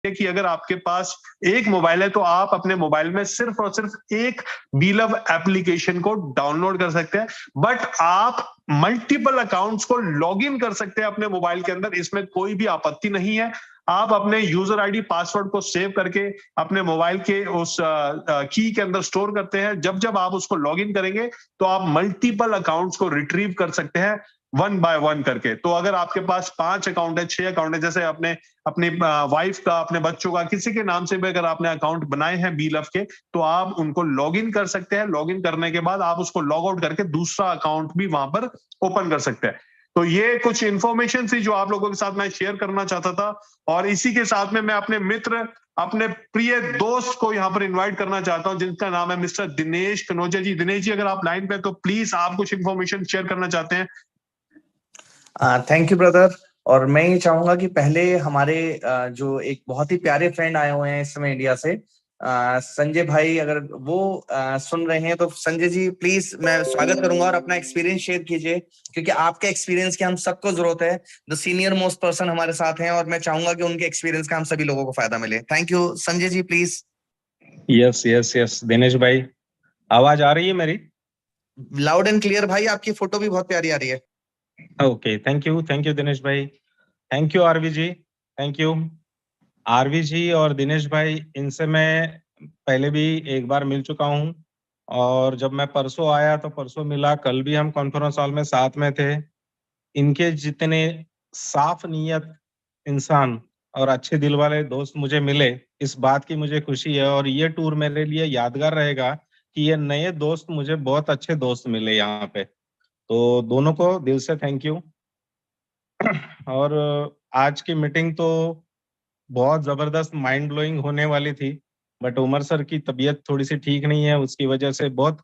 कि अगर आपके पास एक मोबाइल है तो आप अपने मोबाइल में सिर्फ और सिर्फ एक बीलव एप्लीकेशन को डाउनलोड कर सकते हैं, बट आप मल्टीपल अकाउंट्स को लॉग इन कर सकते हैं अपने मोबाइल के अंदर। इसमें कोई भी आपत्ति नहीं है। आप अपने यूजर आईडी पासवर्ड को सेव करके अपने मोबाइल के उस की के अंदर स्टोर करते हैं। जब जब आप उसको लॉग इन करेंगे तो आप मल्टीपल अकाउंट्स को रिट्रीव कर सकते हैं वन बाय वन करके। तो अगर आपके पास 5 अकाउंट है, 6 अकाउंट है, जैसे अपने अपनी वाइफ का, अपने बच्चों का, किसी के नाम से भी अगर आपने अकाउंट बनाए हैं बीलव के, तो आप उनको लॉग इन कर सकते हैं। लॉग इन करने के बाद आप उसको लॉग आउट करके दूसरा अकाउंट भी वहां पर ओपन कर सकते हैं। तो ये कुछ इंफॉर्मेशन थी जो आप लोगों के साथ मैं शेयर करना चाहता था। और इसी के साथ में मैं अपने मित्र, अपने प्रिय दोस्त को यहाँ पर इनवाइट करना चाहता हूँ, जिनका नाम है मिस्टर दिनेश कनोजिया जी। दिनेश जी, अगर आप लाइन पे तो प्लीज आप कुछ इंफॉर्मेशन शेयर करना चाहते हैं। Thank you brother. और मैं ये चाहूंगा कि पहले हमारे जो एक बहुत ही प्यारे फ्रेंड आए हुए हैं इस समय इंडिया से, संजय भाई, अगर वो सुन रहे हैं तो संजय जी प्लीज मैं स्वागत करूंगा और अपना एक्सपीरियंस शेयर कीजिए, क्योंकि आपके एक्सपीरियंस की हम सबको जरूरत है। द सीनियर मोस्ट पर्सन हमारे साथ हैं और मैं चाहूंगा कि उनके एक्सपीरियंस का हम सभी लोगों को फायदा मिले। Thank you Sanjay ji, please. Yes yes yes Dinesh भाई, आवाज आ रही है मेरी? लाउड एंड क्लियर भाई, आपकी फोटो भी बहुत प्यारी आ रही है। ओके, थैंक यू दिनेश भाई। Thank you Aarvi ji, thank you Aarvi ji और दिनेश भाई। इनसे मैं पहले भी एक बार मिल चुका हूं, और जब मैं परसों आया तो परसों मिला, कल भी हम कॉन्फ्रेंस हॉल में साथ में थे। इनके जितने साफ नीयत इंसान और अच्छे दिल वाले दोस्त मुझे मिले, इस बात की मुझे खुशी है। और ये टूर मेरे लिए यादगार रहेगा कि ये नए दोस्त, मुझे बहुत अच्छे दोस्त मिले यहाँ पे। तो दोनों को दिल से थैंक यू। और आज की मीटिंग तो बहुत जबरदस्त माइंड ब्लोइंग होने वाली थी, बट उमर सर की तबीयत थोड़ी सी ठीक नहीं है, उसकी वजह से बहुत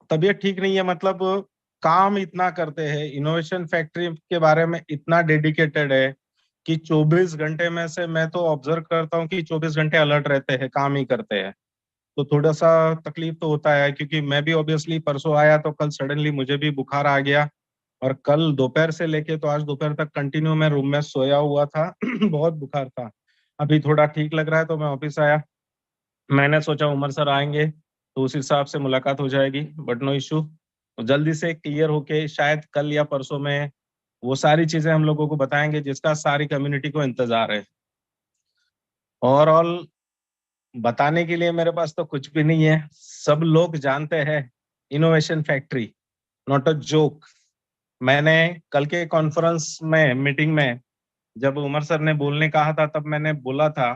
तबीयत ठीक नहीं है, मतलब काम इतना करते हैं, इनोवेशन फैक्ट्री के बारे में इतना डेडिकेटेड है कि 24 घंटे में से मैं तो ऑब्जर्व करता हूँ कि 24 घंटे अलर्ट रहते हैं, काम ही करते हैं। तो थोड़ा सा तकलीफ तो होता है, क्योंकि मैं भी ऑब्वियसली परसों आया तो कल सडनली मुझे भी बुखार आ गया, और कल दोपहर से लेके तो आज दोपहर तक कंटिन्यू मैं रूम में सोया हुआ था। बहुत बुखार था। अभी थोड़ा ठीक लग रहा है तो मैं ऑफिस आया। मैंने सोचा उमर सर आएंगे तो उस हिसाब से मुलाकात हो जाएगी, बट नो इशू। तो जल्दी से क्लियर होके शायद कल या परसों में वो सारी चीजें हम लोगों को बताएंगे जिसका सारी कम्युनिटी को इंतजार है। ओवरऑल बताने के लिए मेरे पास तो कुछ भी नहीं है, सब लोग जानते हैं innovation factory not a joke. मैंने कल के कॉन्फ्रेंस में, मीटिंग में, जब उमर सर ने बोलने कहा था तब मैंने बोला था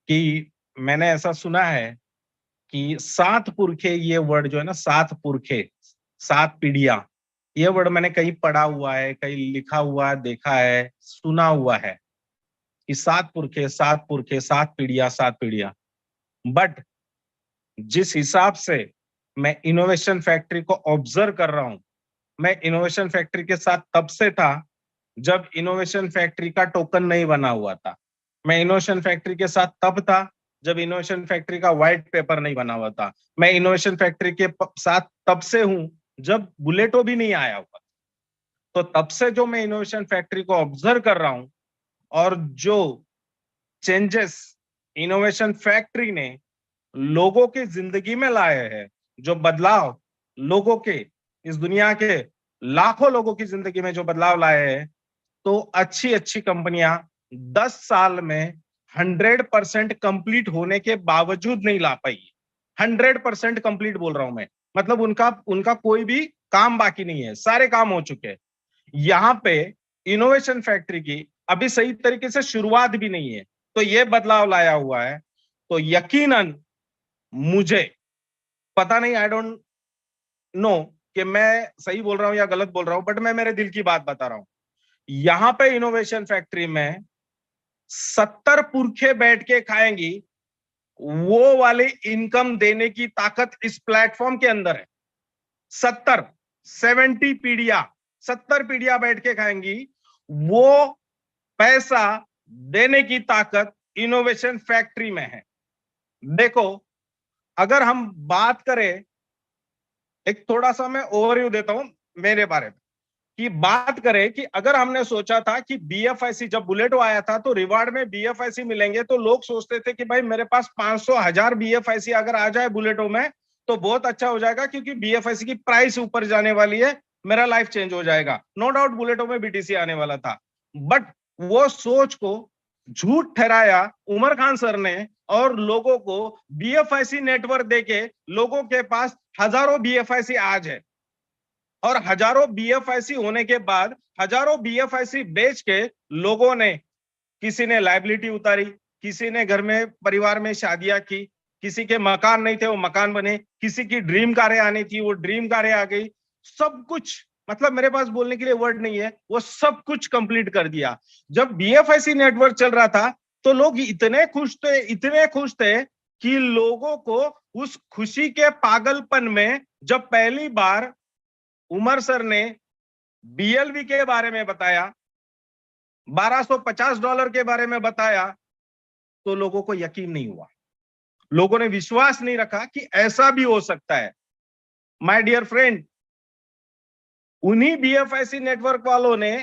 कि मैंने ऐसा सुना है कि 7 पुरखे, ये वर्ड जो है ना, 7 पुरखे, 7 पीढ़ियां, ये वर्ड मैंने कहीं पढ़ा हुआ है, कहीं लिखा हुआ है, देखा है, सुना हुआ है कि 7 पुरखे, 7 पुरखे, 7 पीढ़ियां, 7 पीढ़ियां। बट जिस हिसाब से मैं इनोवेशन फैक्ट्री को ऑब्जर्व कर रहा हूं, मैं इनोवेशन फैक्ट्री के साथ तब से था जब इनोवेशन फैक्ट्री का टोकन नहीं बना हुआ था। मैं इनोवेशन फैक्ट्री के साथ तब था जब इनोवेशन फैक्ट्री का व्हाइट पेपर नहीं बना हुआ था। मैं इनोवेशन फैक्ट्री के साथ तब से हूं जब बुलेटो भी नहीं आया हुआ। तो तब से जो मैं इनोवेशन फैक्ट्री को ऑब्जर्व कर रहा हूं, और जो चेंजेस इनोवेशन फैक्ट्री ने लोगों की जिंदगी में लाए हैं, जो बदलाव लोगों के, इस दुनिया के लाखों लोगों की जिंदगी में जो बदलाव लाए हैं, तो अच्छी अच्छी कंपनियां 10 साल में 100% कंप्लीट होने के बावजूद नहीं ला पाई। 100% कंप्लीट बोल रहा हूं मैं, मतलब उनका उनका कोई भी काम बाकी नहीं है, सारे काम हो चुके हैं। यहां पे इनोवेशन फैक्ट्री की अभी सही तरीके से शुरुआत भी नहीं है, तो ये बदलाव लाया हुआ है। तो यकीनन मुझे पता नहीं, आई डोंट नो कि मैं सही बोल रहा हूं या गलत बोल रहा हूं, बट मैं मेरे दिल की बात बता रहा हूं। यहां पे इनोवेशन फैक्ट्री में 70 पुरखे बैठ के खाएंगी, वो वाली इनकम देने की ताकत इस प्लेटफॉर्म के अंदर है। 70 पीढ़ियां, 70 पीढ़ियां बैठ के खाएंगी, वो पैसा देने की ताकत इनोवेशन फैक्ट्री में है। देखो, अगर हम बात करें, एक थोड़ा सा मैं ओवरव्यू देता हूं मेरे बारे में। कि बात करें कि अगर हमने सोचा था कि BFIC जब बुलेटो आया था तो रिवार्ड में BFIC मिलेंगे, तो लोग सोचते थे कि भाई मेरे पास 500,000 BFIC अगर आ जाए बुलेटो में तो बहुत अच्छा हो जाएगा, क्योंकि BFIC की प्राइस ऊपर जाने वाली है, मेरा लाइफ चेंज हो जाएगा। नो डाउट बुलेटो में BTC आने वाला था, बट वो सोच को झूठ ठहराया उमर खान सर ने, और लोगों को BFIC नेटवर्क देके लोगों के पास हजारों BFIC आज है, और हजारों BFIC होने के बाद हजारों BFIC बेच के लोगों ने, किसी ने लायबिलिटी उतारी, किसी ने घर में परिवार में शादियां की, किसी के मकान नहीं थे वो मकान बने, किसी की ड्रीम कारें आनी थी वो ड्रीम कारें आ गई, सब कुछ, मतलब मेरे पास बोलने के लिए वर्ड नहीं है, वो सब कुछ कंप्लीट कर दिया। जब BFIC नेटवर्क चल रहा था तो लोग इतने खुश थे कि लोगों को उस खुशी के पागलपन में, जब पहली बार उमर सर ने BLV के बारे में बताया, $1250 के बारे में बताया, तो लोगों को यकीन नहीं हुआ, लोगों ने विश्वास नहीं रखा कि ऐसा भी हो सकता है। माय डियर फ्रेंड, उन्हीं BFIC नेटवर्क वालों ने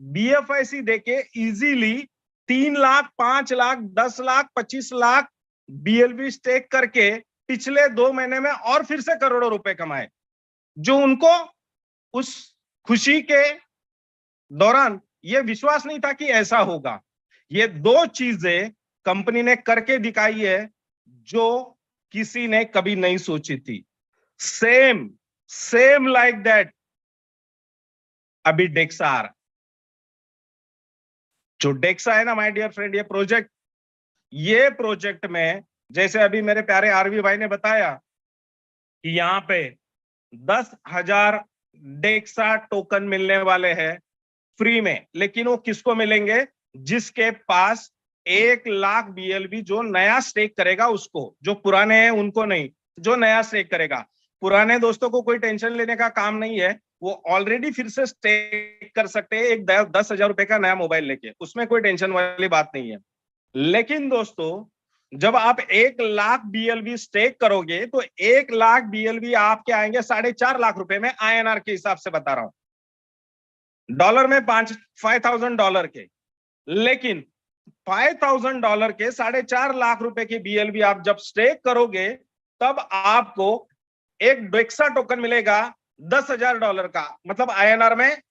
BFIC देके easily 3 lakh, 5 lakh, 10 lakh, 25 lakh BLV stake करके पिछले 2 महीने में और फिर से करोड़ों रुपए कमाए, जो उनको उस खुशी के दौरान यह विश्वास नहीं था कि ऐसा होगा। ये 2 चीजें कंपनी ने करके दिखाई है जो किसी ने कभी नहीं सोची थी। सेम लाइक दैट अभी डेक्सा आ रहा, जो डेक्सा है ना माय डियर फ्रेंड, ये प्रोजेक्ट में, जैसे अभी मेरे प्यारे आरवी भाई ने बताया कि यहाँ पे 10,000 डेक्सा टोकन मिलने वाले हैं फ्री में, लेकिन वो किसको मिलेंगे? जिसके पास 1 लाख BLV जो नया स्टेक करेगा उसको, जो पुराने हैं उनको नहीं, जो नया स्टेक करेगा। पुराने दोस्तों को कोई टेंशन लेने का काम नहीं है, वो ऑलरेडी फिर से स्टेक कर सकते हैं एक 10,000 रुपए का नया मोबाइल लेके, उसमें कोई टेंशन वाली बात नहीं है। लेकिन दोस्तों, जब आप 1 लाख BLV स्टेक करोगे तो 1 लाख BLV आपके आएंगे 4.5 लाख रुपए में, INR के हिसाब से बता रहा हूं, डॉलर में $5,000 के। लेकिन $5,000 के 4.5 लाख रुपए की BLV आप जब स्टेक करोगे तब आपको एक डेक्सा टोकन मिलेगा $10,000 का, मतलब INR में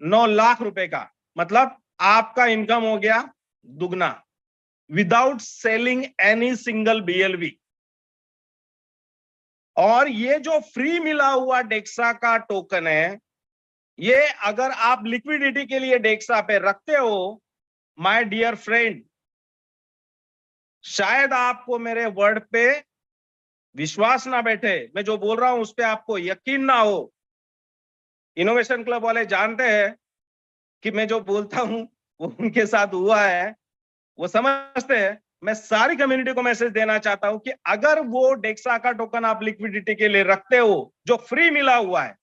9 लाख रुपए का। मतलब आपका इनकम हो गया दुगना without selling any single BLV। और ये जो फ्री मिला हुआ डेक्सा का टोकन है, ये अगर आप लिक्विडिटी के लिए डेक्सा पे रखते हो, माय डियर फ्रेंड, शायद आपको मेरे वर्ड पे विश्वास ना बैठे, मैं जो बोल रहा हूं उस पे आपको यकीन ना हो। इनोवेशन क्लब वाले जानते हैं कि मैं जो बोलता हूं वो उनके साथ हुआ है, वो समझते हैं। मैं सारी कम्युनिटी को मैसेज देना चाहता हूं कि अगर वो डेक्सा का टोकन आप लिक्विडिटी के लिए रखते हो जो फ्री मिला हुआ है,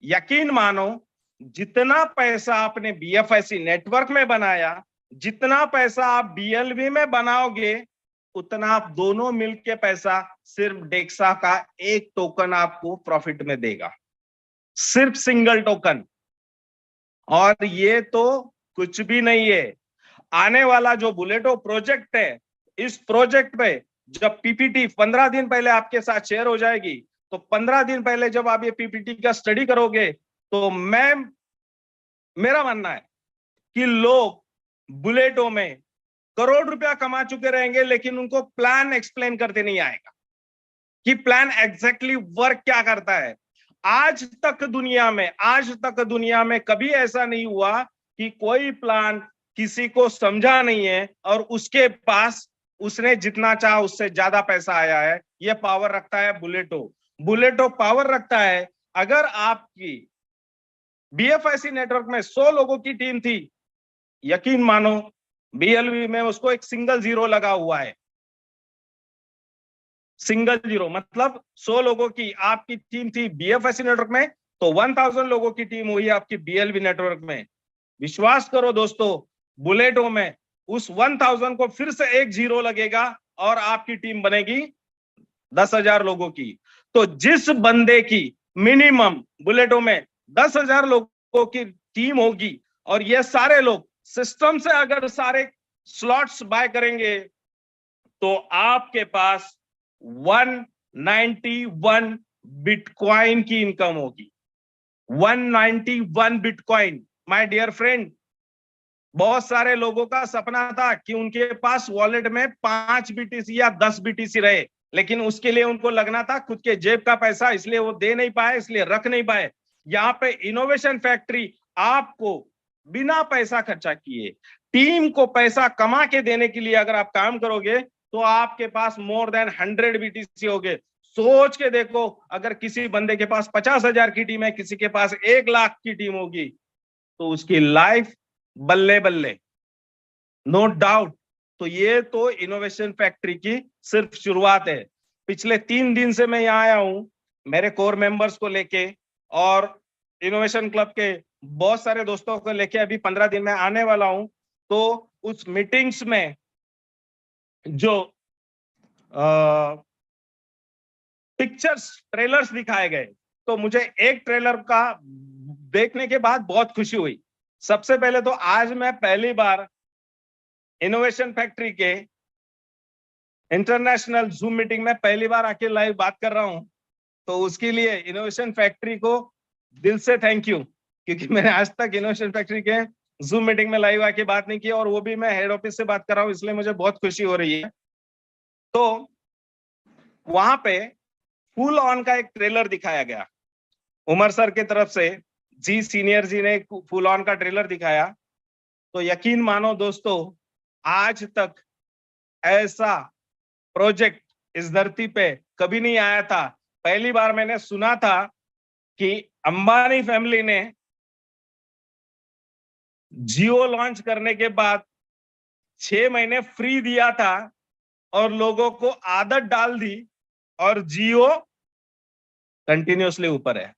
यकीन मानो जितना पैसा आपने BFIC नेटवर्क में बनाया, जितना पैसा आप BLV में बनाओगे, उतना आप दोनों मिलके पैसा सिर्फ डेक्सा का एक टोकन आपको प्रॉफिट में देगा, सिर्फ सिंगल टोकन। और ये तो कुछ भी नहीं है, आने वाला जो बुलेटो प्रोजेक्ट है, इस प्रोजेक्ट पे जब PPT 15 दिन पहले आपके साथ शेयर हो जाएगी, तो 15 दिन पहले जब आप ये PPT का स्टडी करोगे, तो मेरा मानना है कि लोग बुलेटो में करोड़ रुपया कमा चुके रहेंगे, लेकिन उनको प्लान एक्सप्लेन करते नहीं आएगा कि प्लान एग्जैक्टली वर्क क्या करता है। आज तक दुनिया में कभी ऐसा नहीं हुआ कि कोई प्लान किसी को समझा नहीं है और उसके पास उसने जितना चाहा उससे ज्यादा पैसा आया है। ये पावर रखता है बुलेटो पावर रखता है। अगर आपकी BFIC नेटवर्क में 100 लोगों की टीम थी, यकीन मानो BLV में उसको एक सिंगल जीरो लगा हुआ है। सिंगल जीरो मतलब 100 लोगों की आपकी टीम थी BFIC नेटवर्क में, तो 1000 लोगों की टीम हुई आपकी BLV नेटवर्क में। विश्वास करो दोस्तों, बुलेटो में उस 1000 को फिर से एक जीरो लगेगा और आपकी टीम बनेगी 10,000 लोगों की। तो जिस बंदे की मिनिमम बुलेटो में 10,000 लोगों लोगों की टीम होगी और ये सारे लोग सिस्टम से अगर सारे स्लॉट्स बाय करेंगे तो आपके पास 191 बिटकॉइन की इनकम होगी। 191 बिटकॉइन, माय डियर फ्रेंड। बहुत सारे लोगों का सपना था कि उनके पास वॉलेट में 5 बीटीसी या 10 बीटीसी रहे, लेकिन उसके लिए उनको लगना था खुद के जेब का पैसा, इसलिए वो दे नहीं पाए, इसलिए रख नहीं पाए। यहाँ पे इनोवेशन फैक्ट्री आपको बिना पैसा खर्चा किए टीम को पैसा कमा के देने के लिए अगर आप काम करोगे तो आपके पास मोर देन 100 बीटीसी हो गए। सोच के देखो, अगर किसी बंदे के पास 50,000 की टीम है, किसी के पास 1 लाख की टीम होगी, तो उसकी लाइफ बल्ले बल्ले, नो डाउट। तो ये तो इनोवेशन फैक्ट्री की सिर्फ शुरुआत है। पिछले 3 दिन से मैं यहाँ आया हूं मेरे कोर मेंबर्स को लेके और इनोवेशन क्लब के बहुत सारे दोस्तों को लेके। अभी 15 दिन में आने वाला हूं। तो उस मीटिंग्स में जो पिक्चर्स, ट्रेलर्स दिखाए गए, तो मुझे एक ट्रेलर का देखने के बाद बहुत खुशी हुई। सबसे पहले तो आज मैं पहली बार इनोवेशन फैक्ट्री के इंटरनेशनल जूम मीटिंग में पहली बार आके लाइव बात कर रहा हूं, तो उसके लिए इनोवेशन फैक्ट्री को दिल से थैंक यू, क्योंकि मैंने आज तक इनोवेशन फैक्ट्री के जूम मीटिंग में लाइव आके बात नहीं की, और वो भी मैं हेड ऑफिस से बात कर रहा हूं, इसलिए मुझे बहुत खुशी हो रही है। तो वहां पे फुल ऑन का एक ट्रेलर दिखाया गया उमर सर की तरफ से। जी सीनियर जी ने फुल ऑन का ट्रेलर दिखाया। तो यकीन मानो दोस्तों, आज तक ऐसा प्रोजेक्ट इस धरती पे कभी नहीं आया था। पहली बार मैंने सुना था कि अंबानी फैमिली ने जियो लॉन्च करने के बाद 6 महीने फ्री दिया था और लोगों को आदत डाल दी, और जियो कंटिन्यूअसली ऊपर है।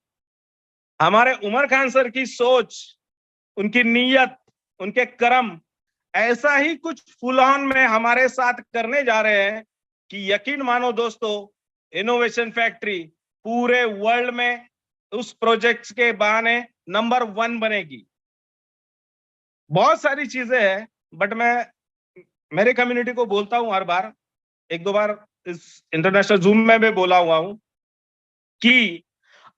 हमारे उमर खान सर की सोच, उनकी नीयत, उनके कर्म ऐसा ही कुछ फुल ऑन में हमारे साथ करने जा रहे हैं कि यकीन मानो दोस्तों, इनोवेशन फैक्ट्री पूरे वर्ल्ड में उस प्रोजेक्ट्स के बहाने नंबर 1 बनेगी। बहुत सारी चीजें हैं, बट मैं मेरे कम्युनिटी को बोलता हूं हर बार, 1-2 बार इस इंटरनेशनल जूम में भी बोला हुआ हूं कि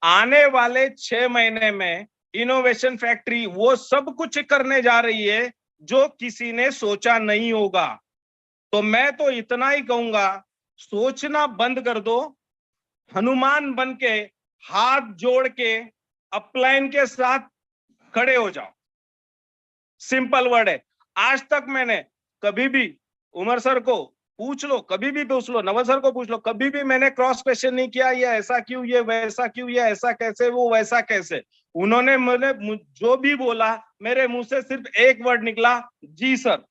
आने वाले 6 महीने में इनोवेशन फैक्ट्री वो सब कुछ करने जा रही है जो किसी ने सोचा नहीं होगा। तो मैं तो इतना ही कहूंगा, सोचना बंद कर दो, हनुमान बन के हाथ जोड़ के अपलाइन के साथ खड़े हो जाओ। सिंपल वर्ड है। आज तक मैंने कभी भी उमर सर को पूछ लो, कभी भी पूछ लो, नवल सर को पूछ लो, कभी भी मैंने क्रॉस क्वेश्चन नहीं किया, ये ऐसा क्यों, ये वैसा क्यों, ये ऐसा कैसे, वो वैसा कैसे। उन्होंने मैंने जो भी बोला, मेरे मुंह से सिर्फ एक वर्ड निकला, जी सर।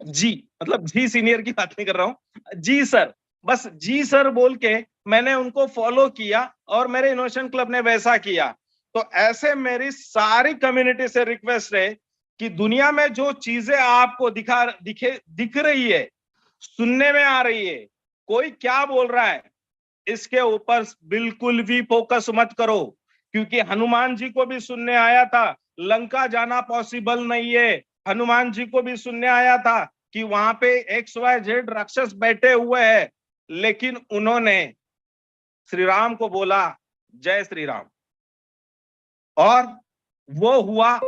जी मतलब जी सीनियर की बात नहीं कर रहा हूं, जी सर। बस जी सर बोल के मैंने उनको फॉलो किया और मेरे इनोवेशन क्लब ने वैसा किया। तो ऐसे मेरी सारी कम्युनिटी से रिक्वेस्ट है कि दुनिया में जो चीजें आपको दिख रही है, सुनने में आ रही है, कोई क्या बोल रहा है, इसके ऊपर बिल्कुल भी फोकस मत करो, क्योंकि हनुमान जी को भी सुनने आया था लंका जाना पॉसिबल नहीं है। हनुमान जी को भी सुनने आया था कि वहां पे XYZ राक्षस बैठे हुए हैं, लेकिन उन्होंने श्री राम को बोला जय श्री राम, और वो हुआ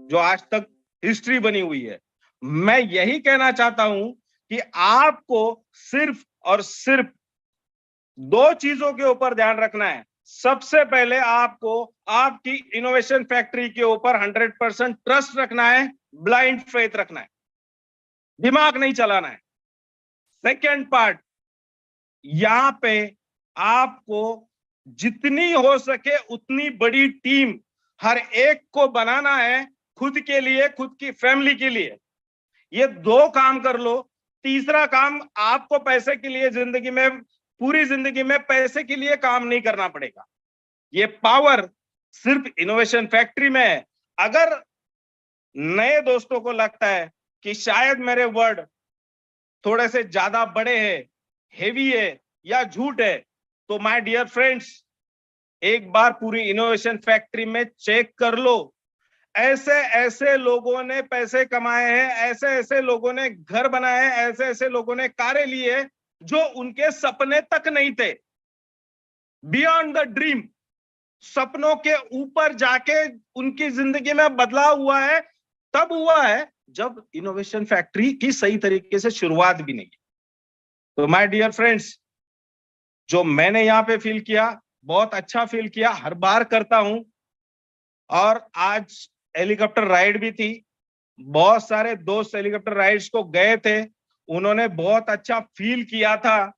जो आज तक हिस्ट्री बनी हुई है। मैं यही कहना चाहता हूं कि आपको सिर्फ और सिर्फ 2 चीजों के ऊपर ध्यान रखना है। सबसे पहले आपको आपकी इनोवेशन फैक्ट्री के ऊपर 100% ट्रस्ट रखना है, ब्लाइंड फेथ रखना है, दिमाग नहीं चलाना है। सेकेंड पार्ट, यहां पे आपको जितनी हो सके उतनी बड़ी टीम हर एक को बनाना है, खुद के लिए, खुद की फैमिली के लिए। ये 2 काम कर लो। तीसरा काम, आपको पैसे के लिए जिंदगी में, पूरी जिंदगी में पैसे के लिए काम नहीं करना पड़ेगा। ये पावर सिर्फ इनोवेशन फैक्ट्री में है। अगर नए दोस्तों को लगता है कि शायद मेरे वर्ड थोड़े से ज्यादा बड़े हैं, हेवी है या झूठ है, तो माय डियर फ्रेंड्स, एक बार पूरी इनोवेशन फैक्ट्री में चेक कर लो। ऐसे ऐसे लोगों ने पैसे कमाए हैं, ऐसे ऐसे लोगों ने घर बनाए हैं, ऐसे ऐसे लोगों ने कारें ली है जो उनके सपने तक नहीं थे। बियॉन्ड द ड्रीम, सपनों के ऊपर जाके उनकी जिंदगी में बदलाव हुआ है, तब हुआ है जब इनोवेशन फैक्ट्री की सही तरीके से शुरुआत भी नहीं की। तो माय डियर फ्रेंड्स, जो मैंने यहाँ पे फील किया, बहुत अच्छा फील किया, हर बार करता हूं। और आज हेलीकॉप्टर राइड भी थी, बहुत सारे दोस्त हेलीकॉप्टर राइड्स को गए थे, उन्होंने बहुत अच्छा फील किया था,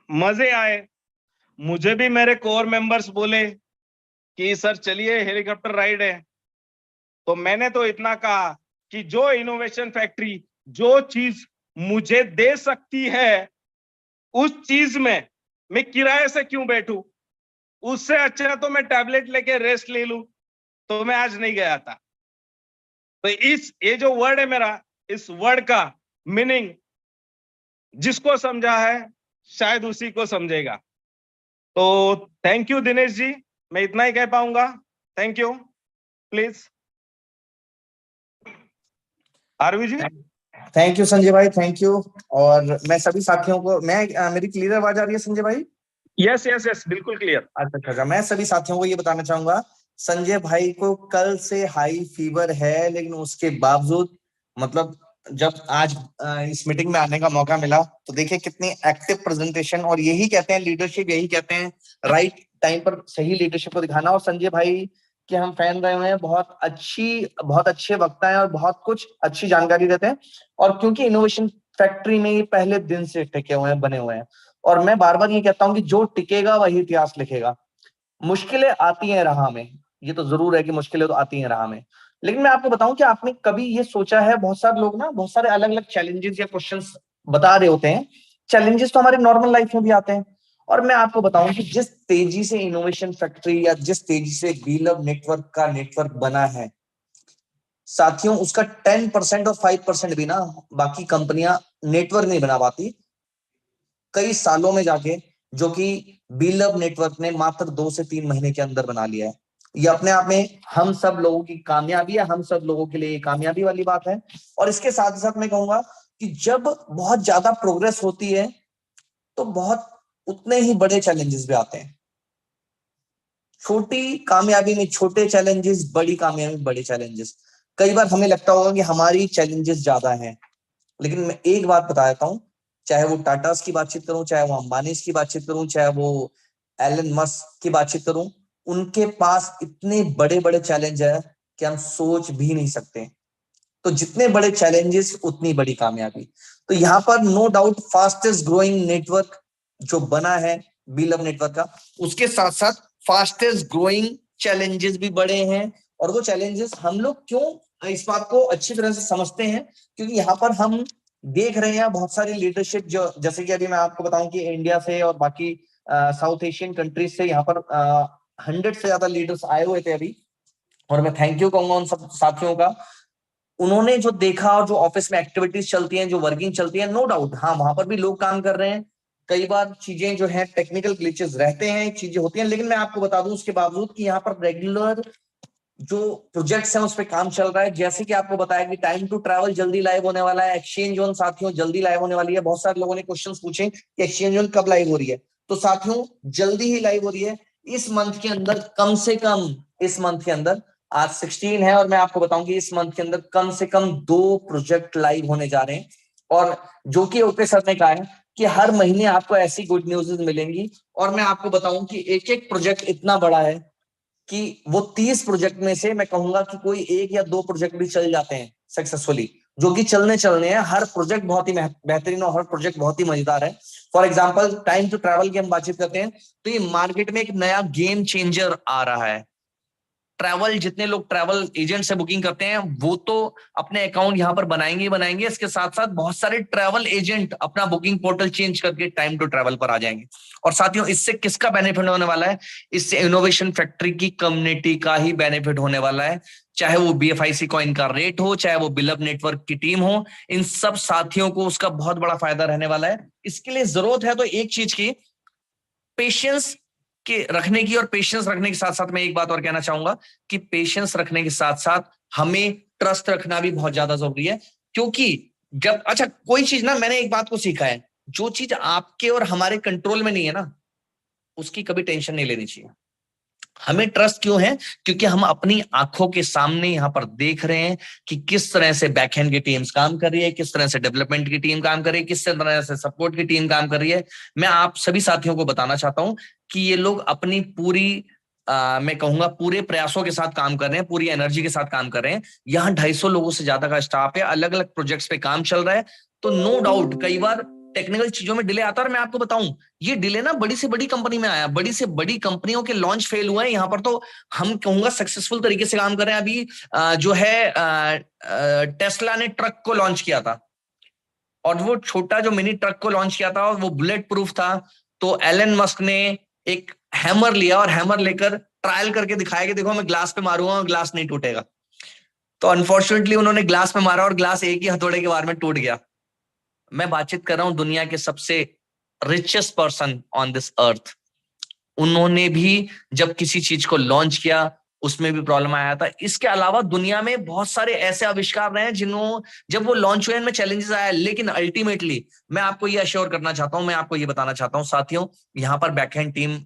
मजे आए। मुझे भी मेरे कोर मेंबर्स बोले कि सर चलिए हेलीकॉप्टर राइड है। तो मैंने तो इतना कहा कि जो इनोवेशन फैक्ट्री जो चीज मुझे दे सकती है, उस चीज में मैं किराए से क्यों बैठूं? उससे अच्छा तो मैं टैबलेट लेके रेस्ट ले लूं। तो मैं आज नहीं गया था। तो ये जो वर्ड है मेरा, इस वर्ड का मीनिंग जिसको समझा है शायद उसी को समझेगा। तो थैंक यू दिनेश जी, मैं इतना ही कह पाऊंगा। Thank you. प्लीज आरवी जी। थैंक यू संजय भाई, थैंक यू। और मैं सभी साथियों को, मेरी क्लियर आवाज आ रही है संजय भाई? यस यस यस, बिल्कुल क्लियर। अच्छा, मैं सभी साथियों को ये बताना चाहूंगा, संजय भाई को कल से हाई फीवर है, लेकिन उसके बावजूद मतलब जब आज इस मीटिंग में आने का मौका मिला तो देखिए कितनी एक्टिव प्रेजेंटेशन। और यही कहते हैं लीडरशिप, यही कहते हैं राइट टाइम पर सही लीडरशिप को दिखाना। और संजय भाई के हम फैन रहे हुए हैं, बहुत अच्छे वक्ता हैं और बहुत कुछ अच्छी जानकारी देते हैं। और क्योंकि इनोवेशन फैक्ट्री में ये पहले दिन से टिके हुए हैं, बने हुए हैं, और मैं बार बार ये कहता हूं कि जो टिकेगा वही इतिहास लिखेगा। मुश्किलें आती हैं राह में, ये तो जरूर है कि मुश्किलें तो आती हैं राह में, लेकिन मैं आपको बताऊं कि आपने कभी ये सोचा है, बहुत सारे लोग ना बहुत सारे अलग अलग चैलेंजेस या क्वेश्चंस बता रहे होते हैं। चैलेंजेस तो हमारी नॉर्मल लाइफ में भी आते हैं। और मैं आपको बताऊं कि जिस तेजी से इनोवेशन फैक्ट्री या जिस तेजी से बीलव नेटवर्क का नेटवर्क बना है साथियों, उसका 10% और 5% भी ना बाकी कंपनियां नेटवर्क नहीं बना पाती कई सालों में जाके, जो कि बीलव नेटवर्क ने मात्र 2 से 3 महीने के अंदर बना लिया है। ये अपने आप में हम सब लोगों की कामयाबी है, हम सब लोगों के लिए कामयाबी वाली बात है। और इसके साथ साथ मैं कहूंगा कि जब बहुत ज्यादा प्रोग्रेस होती है तो बहुत उतने ही बड़े चैलेंजेस भी आते हैं। छोटी कामयाबी में छोटे चैलेंजेस, बड़ी कामयाबी में बड़े चैलेंजेस। कई बार हमें लगता होगा कि हमारी चैलेंजेस ज्यादा हैं, लेकिन मैं एक बात बता देता हूं, चाहे वो टाटास की बातचीत करूं, चाहे वो अंबानी की बातचीत करूं, चाहे वो एलन मस्क की बातचीत करूं, उनके पास इतने बड़े बड़े चैलेंज है कि हम सोच भी नहीं सकते। तो जितने बड़े चैलेंजेस उतनी बड़ी कामयाबी। तो यहाँ पर no doubt fastest growing network जो बना है बीलव नेटवर्क का, उसके साथ साथ फास्टेस्ट ग्रोइंग चैलेंजेस भी बड़े हैं। और वो चैलेंजेस हम लोग क्यों इस बात को अच्छी तरह से समझते हैं, क्योंकि यहाँ पर हम देख रहे हैं बहुत सारी लीडरशिप, जो जैसे कि अभी मैं आपको बताऊं कि इंडिया से और बाकी साउथ एशियन कंट्रीज से यहाँ पर 100 से ज्यादा लीडर्स आए हुए थे अभी। और मैं थैंक यू कहूंगा उन सब साथियों का। उन्होंने जो देखा और जो ऑफिस में एक्टिविटीज चलती हैं, जो वर्किंग चलती है, नो डाउट हाँ वहां पर भी लोग काम कर रहे हैं। कई बार चीजें जो है टेक्निकल ग्लिचेस रहते हैं, चीजें होती हैं, लेकिन मैं आपको बता दूं उसके बावजूद कि यहाँ पर रेगुलर जो प्रोजेक्ट्स हैं उस पर काम चल रहा है। जैसे कि आपको बताया कि टाइम टू ट्रैवल जल्दी लाइव होने वाला है, एक्सचेंज वन साथियों जल्दी लाइव होने वाली है। बहुत सारे लोगों ने क्वेश्चंस पूछे कि एक्सचेंज वन कब लाइव हो रही है, तो साथियों जल्दी ही लाइव हो रही है इस मंथ के अंदर। कम से कम इस मंथ के अंदर, आज 16 है और मैं आपको बताऊं कि इस मंथ के अंदर कम से कम 2 प्रोजेक्ट लाइव होने जा रहे हैं। और जो कि ओके सर ने कहा है कि हर महीने आपको ऐसी गुड न्यूज़ मिलेंगी। और मैं आपको बताऊं कि एक एक प्रोजेक्ट इतना बड़ा है कि वो 30 प्रोजेक्ट में से मैं कहूंगा कि कोई 1 या 2 प्रोजेक्ट भी चल जाते हैं सक्सेसफुली, जो कि चलने हैं। हर प्रोजेक्ट बहुत ही बेहतरीन और हर प्रोजेक्ट बहुत ही मजेदार है। For example time to travel की हम बातचीत करते हैं तो ये मार्केट में एक नया गेम चेंजर आ रहा है। ट्रैवल, जितने लोग ट्रैवल एजेंट से बुकिंग करते हैं वो तो अपने अकाउंट यहाँ पर बनाएंगे। इसके साथ साथ बहुत सारे ट्रैवल एजेंट अपना बुकिंग पोर्टल चेंज करके टाइम टू ट्रैवल पर आ जाएंगे। और साथियों इससे किसका बेनिफिट होने वाला है? इससे इनोवेशन फैक्ट्री की कम्युनिटी का ही बेनिफिट होने वाला है। चाहे वो BFIC कॉइन का रेट हो, चाहे वो बिलव नेटवर्क की टीम हो, इन सब साथियों को उसका बहुत बड़ा फायदा रहने वाला है। इसके लिए जरूरत है तो एक चीज की, पेशेंस कि रखने की और पेशेंस रखने के साथ साथ मैं एक बात और कहना चाहूंगा कि पेशेंस रखने के साथ साथ हमें ट्रस्ट रखना भी बहुत ज्यादा जरूरी है। क्योंकि जब अच्छा कोई चीज ना, मैंने एक बात को सीखा है, जो चीज आपके और हमारे कंट्रोल में नहीं है ना, उसकी कभी टेंशन नहीं लेनी चाहिए। हमें ट्रस्ट क्यों है? क्योंकि हम अपनी आंखों के सामने यहां पर देख रहे हैं कि किस तरह से बैकएंड की टीम्स काम कर रही है, किस तरह से डेवलपमेंट की टीम काम कर रही है, किस तरह से सपोर्ट की टीम काम कर रही है। मैं आप सभी साथियों को बताना चाहता हूं कि ये लोग अपनी पूरी मैं कहूंगा पूरे प्रयासों के साथ काम कर रहे हैं, पूरी एनर्जी के साथ काम कर रहे हैं। यहाँ 250 लोगों से ज्यादा का स्टाफ है, अलग अलग प्रोजेक्ट्स पे काम चल रहा है। तो नो डाउट कई बार टेक्निकल चीजों में डिले आता है। और मैं आपको बताऊं, ये डिले ना बड़ी से बड़ी कंपनी में आया, बड़ी से बड़ी कंपनियों के लॉन्च फेल हुए हैं। यहाँ पर तो हम कहूंगा सक्सेसफुल तरीके से काम कर रहे हैं। अभी जो है टेस्ला ने ट्रक को लॉन्च किया था, और वो छोटा जो मिनी ट्रक को लॉन्च किया था और वो बुलेट प्रूफ था। तो एलन मस्क ने एक हैमर लिया और हैमर लेकर ट्रायल करके दिखाया कि देखो मैं ग्लास पे मारूंगा और ग्लास नहीं टूटेगा। तो अनफॉर्चुनेटली उन्होंने ग्लास पे मारा और ग्लास एक ही हथौड़े के वार में टूट गया। मैं बातचीत कर रहा हूं दुनिया के सबसे richest person on this earth, उन्होंने भी जब किसी चीज को लॉन्च किया उसमें भी प्रॉब्लम आया था। इसके अलावा दुनिया में बहुत सारे ऐसे आविष्कार रहे हैं जिन्हों जब वो लॉन्च हुए इनमें चैलेंजेस आया, लेकिन अल्टीमेटली मैं आपको ये अश्योर करना चाहता हूं, मैं आपको ये बताना चाहता हूं साथियों, यहाँ पर बैकएंड टीम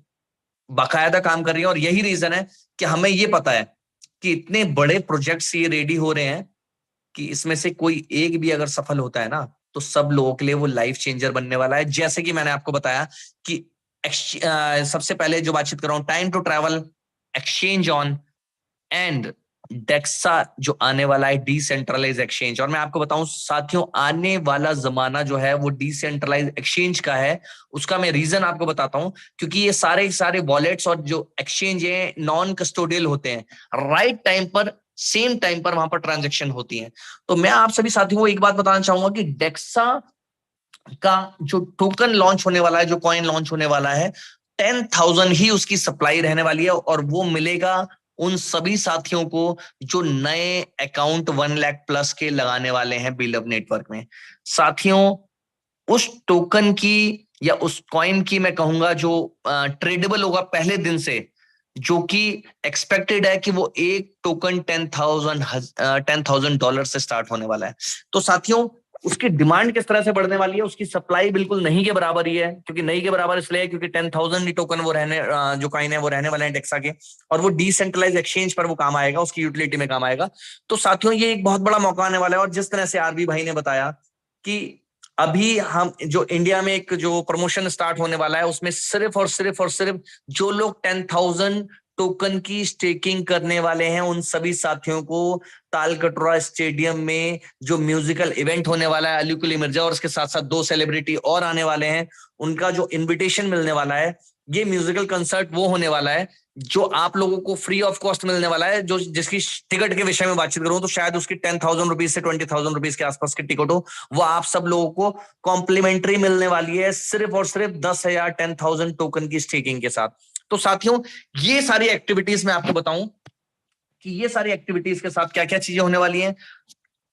बाकायदा काम कर रही है। और यही रीजन है कि हमें ये पता है कि इतने बड़े प्रोजेक्ट्स ये रेडी हो रहे हैं कि इसमें से कोई एक भी अगर सफल होता है ना, तो सब लोगों के लिए वो लाइफ चेंजर बनने वाला है। जैसे कि मैंने आपको बताया कि सबसे पहले जो बातचीत कर रहा हूं, time to travel, exchange on and डेक्सा जो आने वाला है डिसेंट्रलाइज एक्सचेंज। और मैं आपको बताऊं साथियों, आने वाला जमाना जो है वो डिसेंट्रलाइज एक्सचेंज का है। उसका मैं रीजन आपको बताता हूं, क्योंकि ये सारे वॉलेट्स और जो एक्सचेंज है नॉन कस्टोडियल होते हैं, राइट टाइम पर सेम टाइम पर वहां पर ट्रांजेक्शन होती है। तो मैं आप सभी साथियों को एक बात बताना चाहूंगा कि डेक्सा का जो टोकन लॉन्च होने वाला है, जो कॉइन लॉन्च होने वाला है, 10,000 ही उसकी सप्लाई रहने वाली है। और वो मिलेगा उन सभी साथियों को जो नए अकाउंट 1 लाख प्लस के लगाने वाले हैं बिलव नेटवर्क में। साथियों, उस टोकन की या उस कॉइन की मैं कहूंगा जो ट्रेडेबल होगा पहले दिन से, जो कि एक्सपेक्टेड है कि वो एक टोकन $10,000 से स्टार्ट होने वाला है। तो साथियों, उसकी डिमांड किस तरह से बढ़ने वाली है, उसकी सप्लाई बिल्कुल नहीं के बराबर ही है। क्योंकि नहीं के बराबर इसलिए क्योंकि 10,000 ही टोकन वो रहने जो कॉइन है वो रहने वाले हैं डेक्सा के, और वो डिसेंट्रलाइज एक्सचेंज पर वो काम आएगा, उसकी यूटिलिटी में काम आएगा। तो साथियों, ये एक बहुत बड़ा मौका आने वाला है। और जिस तरह से आरबी भाई ने बताया कि अभी हम जो इंडिया में एक जो प्रमोशन स्टार्ट होने वाला है, उसमें सिर्फ और सिर्फ जो लोग 10,000 टोकन की स्टेकिंग करने वाले हैं, उन सभी साथियों को तालकटोरा स्टेडियम में जो म्यूजिकल इवेंट होने वाला है, अली कुली मिर्जा और उसके साथ साथ 2 सेलिब्रिटी और आने वाले हैं, उनका जो इनविटेशन मिलने वाला है, ये म्यूजिकल कंसर्ट वो होने वाला है जो आप लोगों को फ्री ऑफ कॉस्ट मिलने वाला है। जो जिसकी टिकट के विषय में बातचीत करूं तो शायद उसकी 10,000 रुपीज से 20,000 रुपीज के आसपास की टिकट हो, वो आप सब लोगों को कॉम्प्लीमेंट्री मिलने वाली है, सिर्फ और सिर्फ 10,000 10,000 टोकन की स्टेकिंग के साथ। तो साथियों, ये सारी एक्टिविटीज मैं आपको बताऊं कि ये सारी एक्टिविटीज के साथ क्या क्या चीजें होने वाली हैं।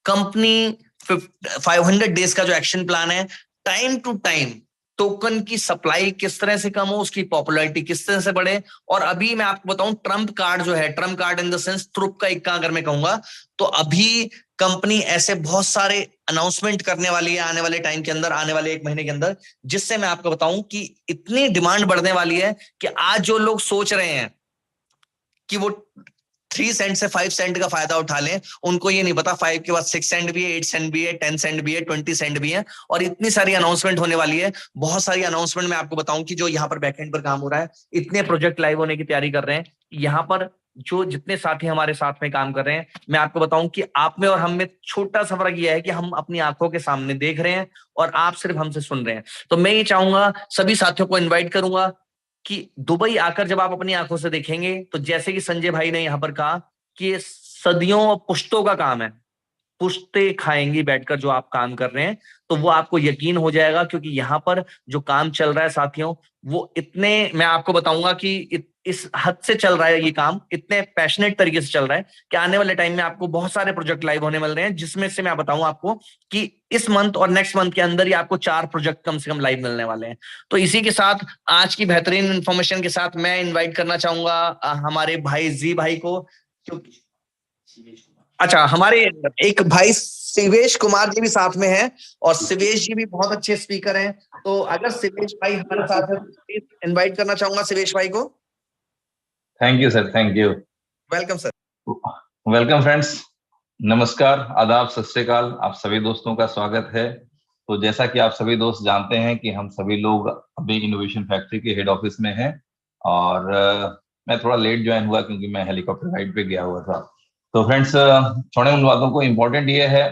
कंपनी 500 डेज का जो एक्शन प्लान है, टाइम टू टाइम टोकन की सप्लाई किस तरह से कम हो, उसकी पॉपुलैरिटी किस तरह से बढ़े। और अभी मैं आपको बताऊं, ट्रम्प कार्ड जो है, trump card in the sense trump का इक्का अगर मैं कहूंगा, तो अभी कंपनी ऐसे बहुत सारे अनाउंसमेंट करने वाली है आने वाले टाइम के अंदर, आने वाले 1 महीने के अंदर, जिससे मैं आपको बताऊं कि इतनी डिमांड बढ़ने वाली है कि आज जो लोग सोच रहे हैं कि वो 3 सेंट से 5 सेंट का फायदा उठा लें, उनको ये नहीं पता 5 के बाद 6 सेंट भी है, 8 सेंट भी है, 10 सेंट भी है, 20 सेंट भी है। और इतनी सारी अनाउंसमेंट होने वाली है, बहुत सारी अनाउंसमेंट मैं आपको बताऊं कि जो यहाँ पर बैकएंड पर काम हो रहा है, इतने प्रोजेक्ट लाइव होने की तैयारी कर रहे हैं। यहाँ पर जो जितने साथी हमारे साथ में काम कर रहे हैं, मैं आपको बताऊं कि आप में और हम में छोटा सा फर्क यह है कि हम अपनी आंखों के सामने देख रहे हैं और आप सिर्फ हमसे सुन रहे हैं। तो मैं ये चाहूंगा, सभी साथियों को इन्वाइट करूंगा कि दुबई आकर जब आप अपनी आंखों से देखेंगे, तो जैसे कि संजय भाई ने यहाँ पर कहा कि ये सदियों और पुश्तों का काम है, पुश्ते खाएंगी बैठकर जो आप काम कर रहे हैं, तो वो आपको यकीन हो जाएगा, क्योंकि यहाँ पर जो काम चल रहा है साथियों, वो इतने, मैं आपको बताऊंगा कि इस हद से चल रहा है ये काम, इतने पैशनेट तरीके से चल रहा है कि आने वाले टाइम में आपको बहुत सारे प्रोजेक्ट लाइव होने मिल रहे हैं, जिसमें से मैं बताऊं आपको कि इस मंथ और नेक्स्ट मंथ के अंदर ही आपको 4 प्रोजेक्ट कम से कम लाइव मिलने वाले हैं। तो इसी के साथ आज की बेहतरीन इंफॉर्मेशन के साथ मैं इन्वाइट करना चाहूंगा हमारे भाई जी भाई को, क्योंकि अच्छा, हमारे एक भाई शिवेश कुमार जी भी साथ में हैं, और शिवेश जी भी बहुत अच्छे स्पीकर हैं। तो अगर शिवेश भाई हमारे साथ हैं, इनवाइट करना चाहूंगा शिवेश भाई को। Thank you sir, thank you. Welcome sir. Welcome friends, नमस्कार, आदाब, सत श्री अकाल, आप सभी दोस्तों का स्वागत है। तो जैसा कि आप सभी दोस्त जानते हैं कि हम सभी लोग अभी इनोवेशन फैक्ट्री के हेड ऑफिस में हैं, और मैं थोड़ा लेट ज्वाइन हुआ क्योंकि मैं हेलीकॉप्टर राइड पे गया हुआ था। तो फ्रेंड्स, छोड़े उन बातों को, इम्पोर्टेंट ये है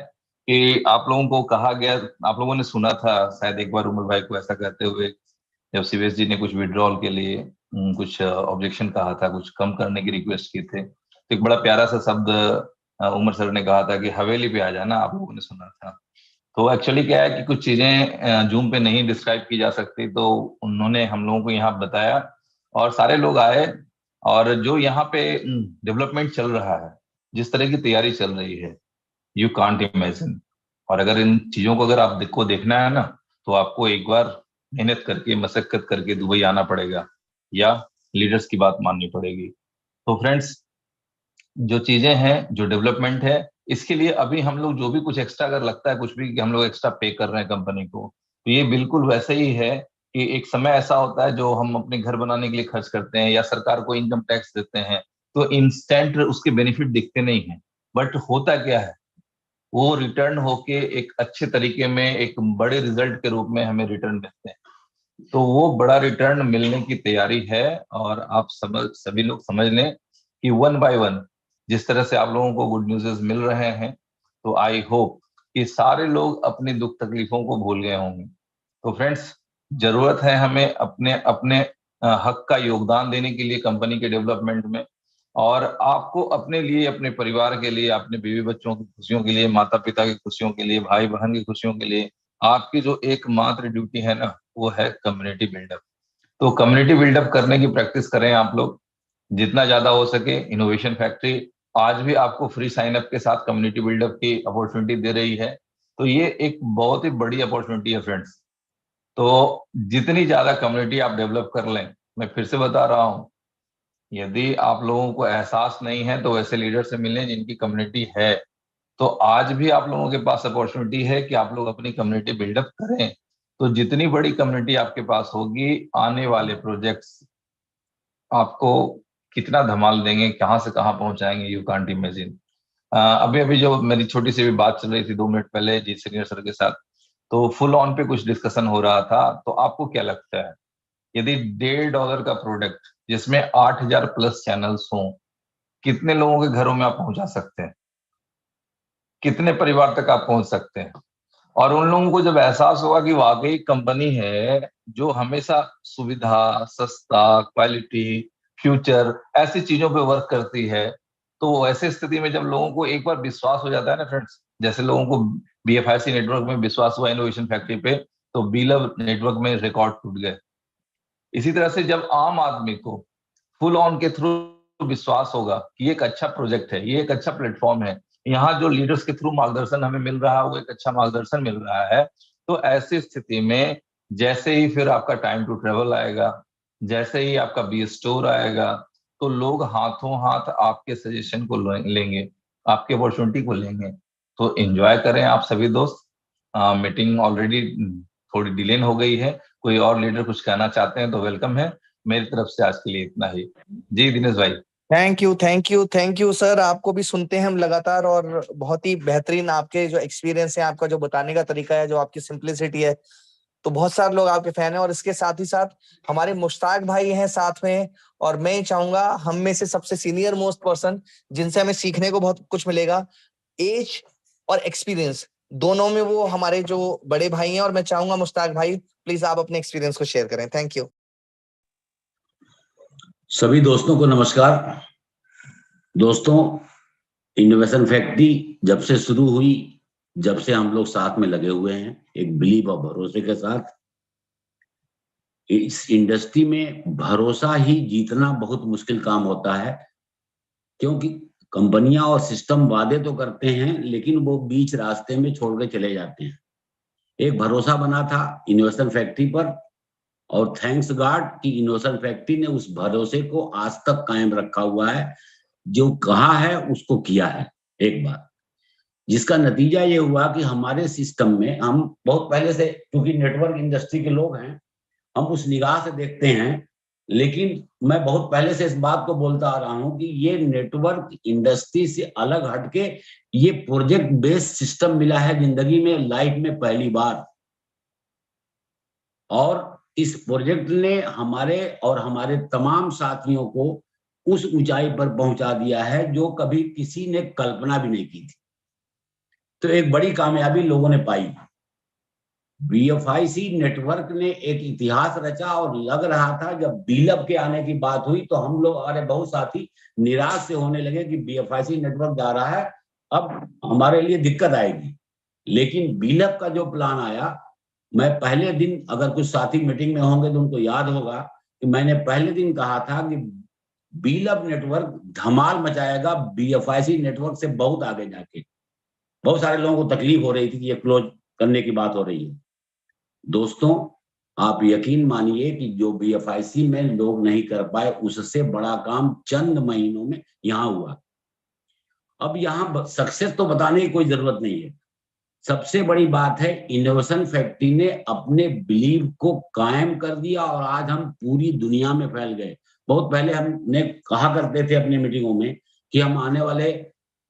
कि आप लोगों को कहा गया, आप लोगों ने सुना था शायद एक बार उमर भाई को ऐसा कहते हुए, जब शिवेश जी ने कुछ विड्रॉल के लिए कुछ ऑब्जेक्शन कहा था, कुछ कम करने की रिक्वेस्ट की थे, तो एक बड़ा प्यारा सा शब्द उमर सर ने कहा था कि हवेली पे आ जाना, आप लोगों ने सुना था। तो एक्चुअली क्या है कि कुछ चीजें जूम पे नहीं डिस्क्राइब की जा सकती, तो उन्होंने हम लोगों को यहाँ बताया और सारे लोग आए, और जो यहाँ पे डेवलपमेंट चल रहा है, जिस तरह की तैयारी चल रही है, यू कांट इमेजिन। और अगर इन चीजों को अगर आपको देखना है ना, तो आपको एक बार मेहनत करके, मशक्कत करके दुबई आना पड़ेगा, या लीडर्स की बात माननी पड़ेगी। तो फ्रेंड्स, जो चीजें हैं, जो डेवलपमेंट है, इसके लिए अभी हम लोग जो भी कुछ एक्स्ट्रा अगर लगता है कुछ भी कि हम लोग एक्स्ट्रा पे कर रहे हैं कंपनी को, तो ये बिल्कुल वैसे ही है कि एक समय ऐसा होता है जो हम अपने घर बनाने के लिए खर्च करते हैं या सरकार को इनकम टैक्स देते हैं, तो इंस्टेंट उसके बेनिफिट दिखते नहीं है, बट होता क्या है, वो रिटर्न होके एक अच्छे तरीके में एक बड़े रिजल्ट के रूप में हमें रिटर्न मिलते हैं। तो वो बड़ा रिटर्न मिलने की तैयारी है, और आप सभी लोग समझ लें कि 1 बाय 1 जिस तरह से आप लोगों को गुड न्यूज़ मिल रहे हैं, तो आई होप कि सारे लोग अपनी दुख तकलीफों को भूल गए होंगे। तो फ्रेंड्स, जरूरत है हमें अपने अपने हक का योगदान देने के लिए कंपनी के डेवलपमेंट में, और आपको अपने लिए, अपने परिवार के लिए, अपने बीवी बच्चों की खुशियों के लिए, माता पिता की खुशियों के लिए, भाई बहन की खुशियों के लिए, आपकी जो एकमात्र ड्यूटी है ना, वो है कम्युनिटी बिल्डअप। तो कम्युनिटी बिल्डअप करने की प्रैक्टिस करें आप लोग जितना ज्यादा हो सके। इनोवेशन फैक्ट्री आज भी आपको फ्री साइन अप के साथ कम्युनिटी बिल्डअप की अपॉर्चुनिटी दे रही है, तो ये एक बहुत ही बड़ी अपॉर्चुनिटी है फ्रेंड्स। तो जितनी ज्यादा कम्युनिटी आप डेवलप कर लें, मैं फिर से बता रहा हूं, यदि आप लोगों को एहसास नहीं है तो वैसे लीडर से मिलें जिनकी कम्युनिटी है। तो आज भी आप लोगों के पास अपॉर्चुनिटी है कि आप लोग अपनी कम्युनिटी बिल्डअप करें। तो जितनी बड़ी कम्युनिटी आपके पास होगी, आने वाले प्रोजेक्ट्स आपको कितना धमाल देंगे, कहां से कहां पहुंचाएंगे, यू कांट इमेजिन। अभी अभी जो मेरी छोटी सी भी बात चल रही थी 2 मिनट पहले जी सीनियर सर के साथ, तो फुल ऑन पे कुछ डिस्कशन हो रहा था। तो आपको क्या लगता है, यदि $1.5 का प्रोडक्ट जिसमें 8000 प्लस चैनल्स हों, कितने लोगों के घरों में आप पहुंचा सकते हैं, कितने परिवार तक आप पहुंच सकते हैं? और उन लोगों को जब एहसास होगा कि वाकई कंपनी है जो हमेशा सुविधा, सस्ता, क्वालिटी, फ्यूचर ऐसी चीजों पे वर्क करती है, तो ऐसी स्थिति में जब लोगों को एक बार विश्वास हो जाता है ना फ्रेंड्स, जैसे लोगों को BFIC नेटवर्क में विश्वास हुआ इनोवेशन फैक्ट्री पे, तो बीलव नेटवर्क में रिकॉर्ड टूट गए। इसी तरह से जब आम आदमी को फुल ऑन के थ्रू विश्वास होगा कि ये एक अच्छा प्रोजेक्ट है, ये एक अच्छा प्लेटफॉर्म है, यहाँ जो लीडर्स के थ्रू मार्गदर्शन हमें मिल रहा है वो एक अच्छा मार्गदर्शन मिल रहा है, तो ऐसी स्थिति में जैसे ही फिर आपका टाइम टू ट्रेवल आएगा, जैसे ही आपका बी स्टोर आएगा, तो लोग हाथों हाथ आपके सजेशन को लेंगे, आपके अपॉर्चुनिटी को लेंगे। तो एंजॉय करें आप सभी दोस्त। मीटिंग ऑलरेडी थोड़ी डिले हो गई है, कोई और लीडर कुछ कहना चाहते हैं तो वेलकम है। मेरी तरफ से आज के लिए इतना ही। जी दिनेश भाई। Thank you, thank you, thank you sir. आपको भी सुनते हैं हम लगातार, और बहुत ही बेहतरीन आपके जो एक्सपीरियंस है, आपका जो बताने का तरीका है, जो आपकी सिंप्लिसिटी है, तो बहुत सारे लोग आपके फैन हैं। और इसके साथ ही साथ हमारे मुश्ताक भाई हैं साथ में, और मैं ही चाहूंगा हम में से सबसे सीनियर मोस्ट पर्सन जिनसे हमें सीखने को बहुत कुछ मिलेगा, एज और एक्सपीरियंस दोनों में वो हमारे जो बड़े भाई हैं। और मैं चाहूंगा मुश्ताक भाई प्लीज आप अपने एक्सपीरियंस को शेयर करें। Thank you. सभी दोस्तों को नमस्कार। दोस्तों, इनोवेशन फैक्ट्री जब से शुरू हुई, जब से हम लोग साथ में लगे हुए हैं, एक बिलीव और भरोसे के साथ। इस इंडस्ट्री में भरोसा ही जीतना बहुत मुश्किल काम होता है, क्योंकि कंपनियां और सिस्टम वादे तो करते हैं लेकिन वो बीच रास्ते में छोड़ के चले जाते हैं। एक भरोसा बना था इनोवेशन फैक्ट्री पर, और थैंक्स गॉड कि इनोवेशन फैक्ट्री ने उस भरोसे को आज तक कायम रखा हुआ है। जो कहा है उसको किया है एक बार, जिसका नतीजा ये हुआ कि हमारे सिस्टम में हम बहुत पहले से, क्योंकि नेटवर्क इंडस्ट्री के लोग हैं, हम उस निगाह से देखते हैं। लेकिन मैं बहुत पहले से इस बात को बोलता आ रहा हूं कि ये नेटवर्क इंडस्ट्री से अलग हटके ये प्रोजेक्ट बेस्ड सिस्टम मिला है जिंदगी में, लाइफ में पहली बार। और इस प्रोजेक्ट ने हमारे और हमारे तमाम साथियों को उस ऊंचाई पर पहुंचा दिया है जो कभी किसी ने कल्पना भी नहीं की थी। तो एक बड़ी कामयाबी लोगों ने पाई। BFIC नेटवर्क ने एक इतिहास रचा, और लग रहा था जब बीलब के आने की बात हुई तो हम लोग, अरे बहुत साथी निराश से होने लगे कि BFIC नेटवर्क जा रहा है, अब हमारे लिए दिक्कत आएगी। लेकिन बीलब का जो प्लान आया, मैं पहले दिन, अगर कुछ साथी मीटिंग में होंगे तो उनको याद होगा कि मैंने पहले दिन कहा था कि बीलब नेटवर्क धमाल मचाएगा BFIC नेटवर्क से बहुत आगे जाके। बहुत सारे लोगों को तकलीफ हो रही थी कि ये क्लोज करने की बात हो रही है। दोस्तों, आप यकीन मानिए कि जो BFIC में लोग नहीं कर पाए, उससे बड़ा काम चंद महीनों में यहां हुआ। अब यहां सक्सेस तो बताने की कोई जरूरत नहीं है। सबसे बड़ी बात है, इनोवेशन फैक्ट्री ने अपने बिलीव को कायम कर दिया और आज हम पूरी दुनिया में फैल गए। बहुत पहले हमने कहा करते थे अपनी मीटिंगों में कि हम आने वाले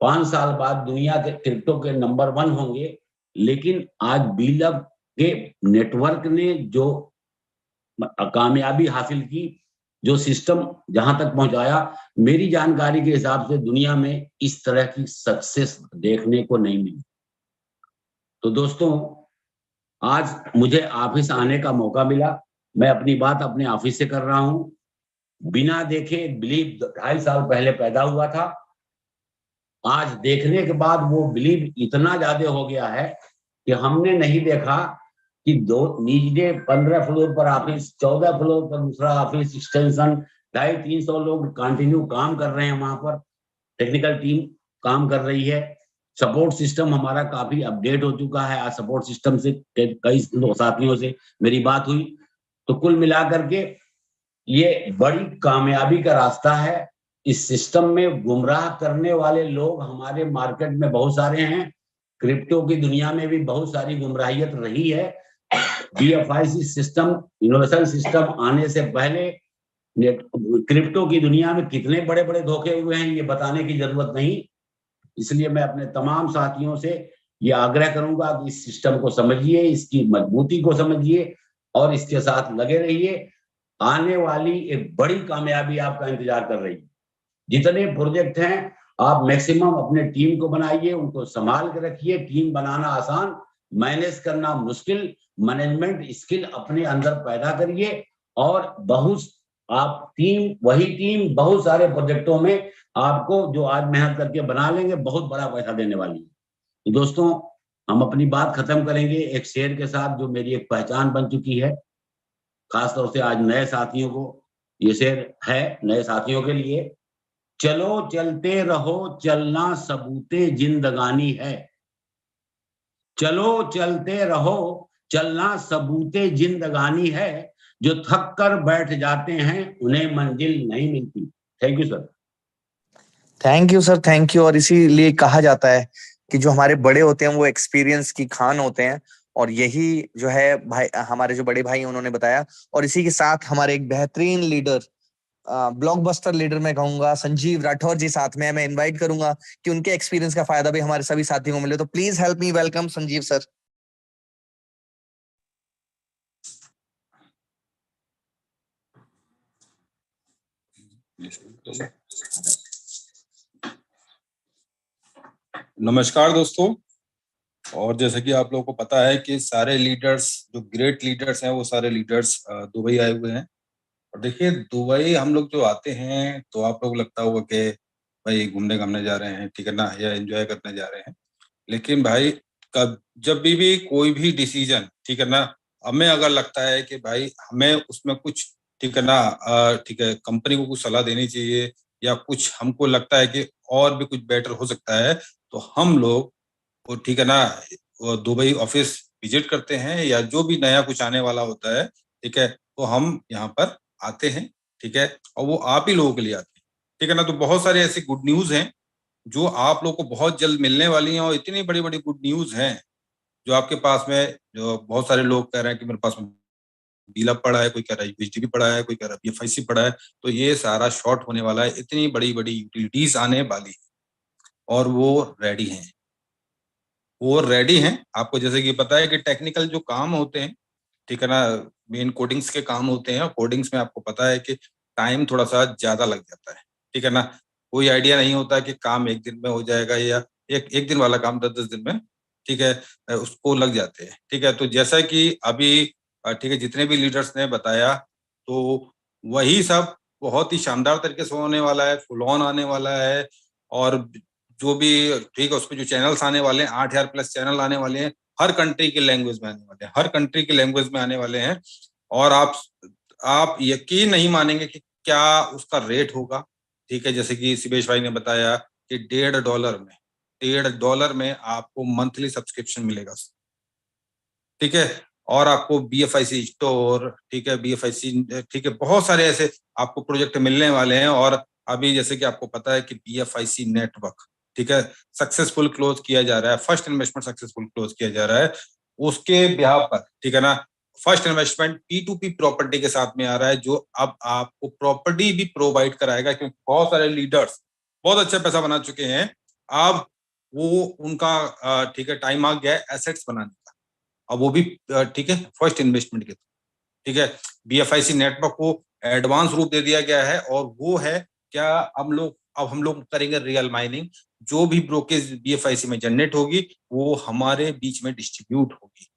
5 साल बाद दुनिया के क्रिप्टो के नंबर 1 होंगे, लेकिन आज बीलब के नेटवर्क ने जो कामयाबी हासिल की, जो सिस्टम जहां तक पहुंचाया, मेरी जानकारी के हिसाब से दुनिया में इस तरह की सक्सेस देखने को नहीं मिली। तो दोस्तों, आज मुझे ऑफिस आने का मौका मिला। मैं अपनी बात अपने ऑफिस से कर रहा हूं। बिना देखे बिलीव 2.5 साल पहले पैदा हुआ था। आज देखने के बाद वो बिलीव इतना ज्यादा हो गया है कि हमने नहीं देखा कि नीचे 15 फ्लोर पर ऑफिस, 14 फ्लोर पर दूसरा ऑफिस, एक्सटेंशन, 250-300 लोग कंटिन्यू काम कर रहे हैं वहां पर। टेक्निकल टीम काम कर रही है। सपोर्ट सिस्टम हमारा काफी अपडेट हो चुका है। आज सपोर्ट सिस्टम से कई साथियों से मेरी बात हुई, तो कुल मिलाकर के ये बड़ी कामयाबी का रास्ता है। इस सिस्टम में गुमराह करने वाले लोग हमारे मार्केट में बहुत सारे हैं। क्रिप्टो की दुनिया में भी बहुत सारी गुमराहियत रही है। BFIC सिस्टम, इनोवेशन सिस्टम आने से पहले क्रिप्टो की दुनिया में कितने बड़े बड़े धोखे हुए हैं ये बताने की जरूरत नहीं। इसलिए मैं अपने तमाम साथियों से ये आग्रह करूंगा कि इस सिस्टम को समझिए, इसकी मजबूती को समझिए और इसके साथ लगे रहिए। आने वाली एक बड़ी कामयाबी आपका इंतजार कर रही है। जितने प्रोजेक्ट हैं, आप मैक्सिमम अपने टीम को बनाइए, उनको संभाल के रखिए। टीम बनाना आसान, मैनेज करना मुश्किल। मैनेजमेंट स्किल अपने अंदर पैदा करिए और वही टीम बहुत सारे प्रोजेक्टों में आपको, जो आज मेहनत करके बना लेंगे, बहुत बड़ा पैसा देने वाली है। तो दोस्तों, हम अपनी बात खत्म करेंगे एक शेर के साथ, जो मेरी एक पहचान बन चुकी है। खासतौर से आज नए साथियों को ये शेर है, नए साथियों के लिए। चलो चलते रहो, चलना सबूते जिंदगानी है। चलो चलते रहो, चलना सबूते जिंदगानी है। जो थक कर बैठ जाते हैं उन्हें मंजिल नहीं मिलती। Thank you sir. Thank you sir, thank you. और इसीलिए कहा जाता है कि जो हमारे बड़े होते हैं वो एक्सपीरियंस की खान होते हैं, और यही जो है भाई, हमारे जो बड़े भाई हैं उन्होंने बताया। और इसी के साथ हमारे एक बेहतरीन लीडर, ब्लॉकबस्टर लीडर मैं कहूंगा, संजीव राठौर जी साथ में। मैं इनवाइट करूंगा कि उनके एक्सपीरियंस का फायदा भी हमारे सभी साथियों को मिले। तो please help me welcome Sanjeev sir. नमस्कार दोस्तों। और जैसे कि आप लोगों को पता है कि सारे लीडर्स, जो ग्रेट लीडर्स हैं, वो सारे लीडर्स दुबई आए हुए हैं। और देखिए, दुबई हम लोग जो आते हैं तो आप लोग लगता होगा कि भाई घूमने घामने जा रहे हैं, ठीक है ना, या एंजॉय करने जा रहे हैं। लेकिन भाई जब भी कोई भी डिसीजन, ठीक है ना, हमें अगर लगता है कि भाई हमें उसमें कुछ, ठीक है ना, ठीक है, कंपनी को कुछ सलाह देनी चाहिए या कुछ हमको लगता है कि और भी कुछ बेटर हो सकता है, तो हम लोग वो, ठीक है ना, वो दुबई ऑफिस विजिट करते हैं या जो भी नया कुछ आने वाला होता है, ठीक है, तो हम यहाँ पर आते हैं, ठीक है, और वो आप ही लोगों के लिए आते हैं, ठीक है ना। तो बहुत सारे ऐसी गुड न्यूज हैं जो आप लोग को बहुत जल्द मिलने वाली हैं, और इतनी बड़ी बड़ी गुड न्यूज हैं जो आपके पास में, जो बहुत सारे लोग कह रहे हैं कि मेरे पास में डीलअप पड़ा है, कोई कह रहा है यूएसडीबी पड़ा है, कोई कह रहा है बीएफआईसी पड़ा है, तो ये सारा शॉर्ट होने वाला है। इतनी बड़ी बड़ी यूटिलिटीज आने वाली है और वो रेडी हैं। आपको जैसे कि पता है कि टेक्निकल जो काम होते हैं, ठीक है ना, मेन कोडिंग्स के काम होते हैं, और कोडिंग्स में आपको पता है कि टाइम थोड़ा सा ज्यादा लग जाता है, ठीक है ना। कोई आइडिया नहीं होता कि काम एक दिन में हो जाएगा, या एक दिन वाला काम 10 दिन में, ठीक है, उसको लग जाते हैं, ठीक है। तो जैसा कि अभी ठीक है, जितने भी लीडर्स ने बताया, तो वही सब बहुत ही शानदार तरीके से होने वाला है, फुल ऑन आने वाला है। और जो भी, ठीक है, उसमें जो चैनल्स आने वाले हैं, 8,000 प्लस चैनल आने वाले हैं, हर कंट्री की लैंग्वेज में आने वाले हैं, हर कंट्री की लैंग्वेज में आने वाले हैं। और आप यकीन नहीं मानेंगे कि क्या उसका रेट होगा, ठीक है। जैसे कि शिवेश भाई ने बताया कि $1.5 में आपको मंथली सब्सक्रिप्शन मिलेगा, ठीक है। और आपको बीएफआईसी स्टोर, ठीक है, बीएफआईसी, ठीक है, बहुत सारे ऐसे आपको प्रोजेक्ट मिलने वाले हैं। और अभी जैसे कि आपको पता है कि बीएफआईसी नेटवर्क, ठीक है, सक्सेसफुल क्लोज किया जा रहा है, फर्स्ट इन्वेस्टमेंट सक्सेसफुल क्लोज किया जा रहा है, उसके ब्याह पर, ठीक है ना। फर्स्ट इन्वेस्टमेंट P2P प्रॉपर्टी के साथ में आ रहा है, जो अब आपको प्रॉपर्टी भी प्रोवाइड कराएगा, क्योंकि बहुत सारे लीडर्स बहुत अच्छा पैसा बना चुके हैं। अब वो उनका ठीक है, टाइम आ गया है एसेट्स बनाने का, अब वो भी ठीक है, फर्स्ट इन्वेस्टमेंट के, ठीक है। बीएफआईसी नेटवर्क को एडवांस रूप दे दिया गया है, और वो है क्या, अब हम लोग करेंगे रियल माइनिंग। जो भी ब्रोकेज बीएफआईसी में जनरेट होगी, वो हमारे बीच में डिस्ट्रीब्यूट होगी।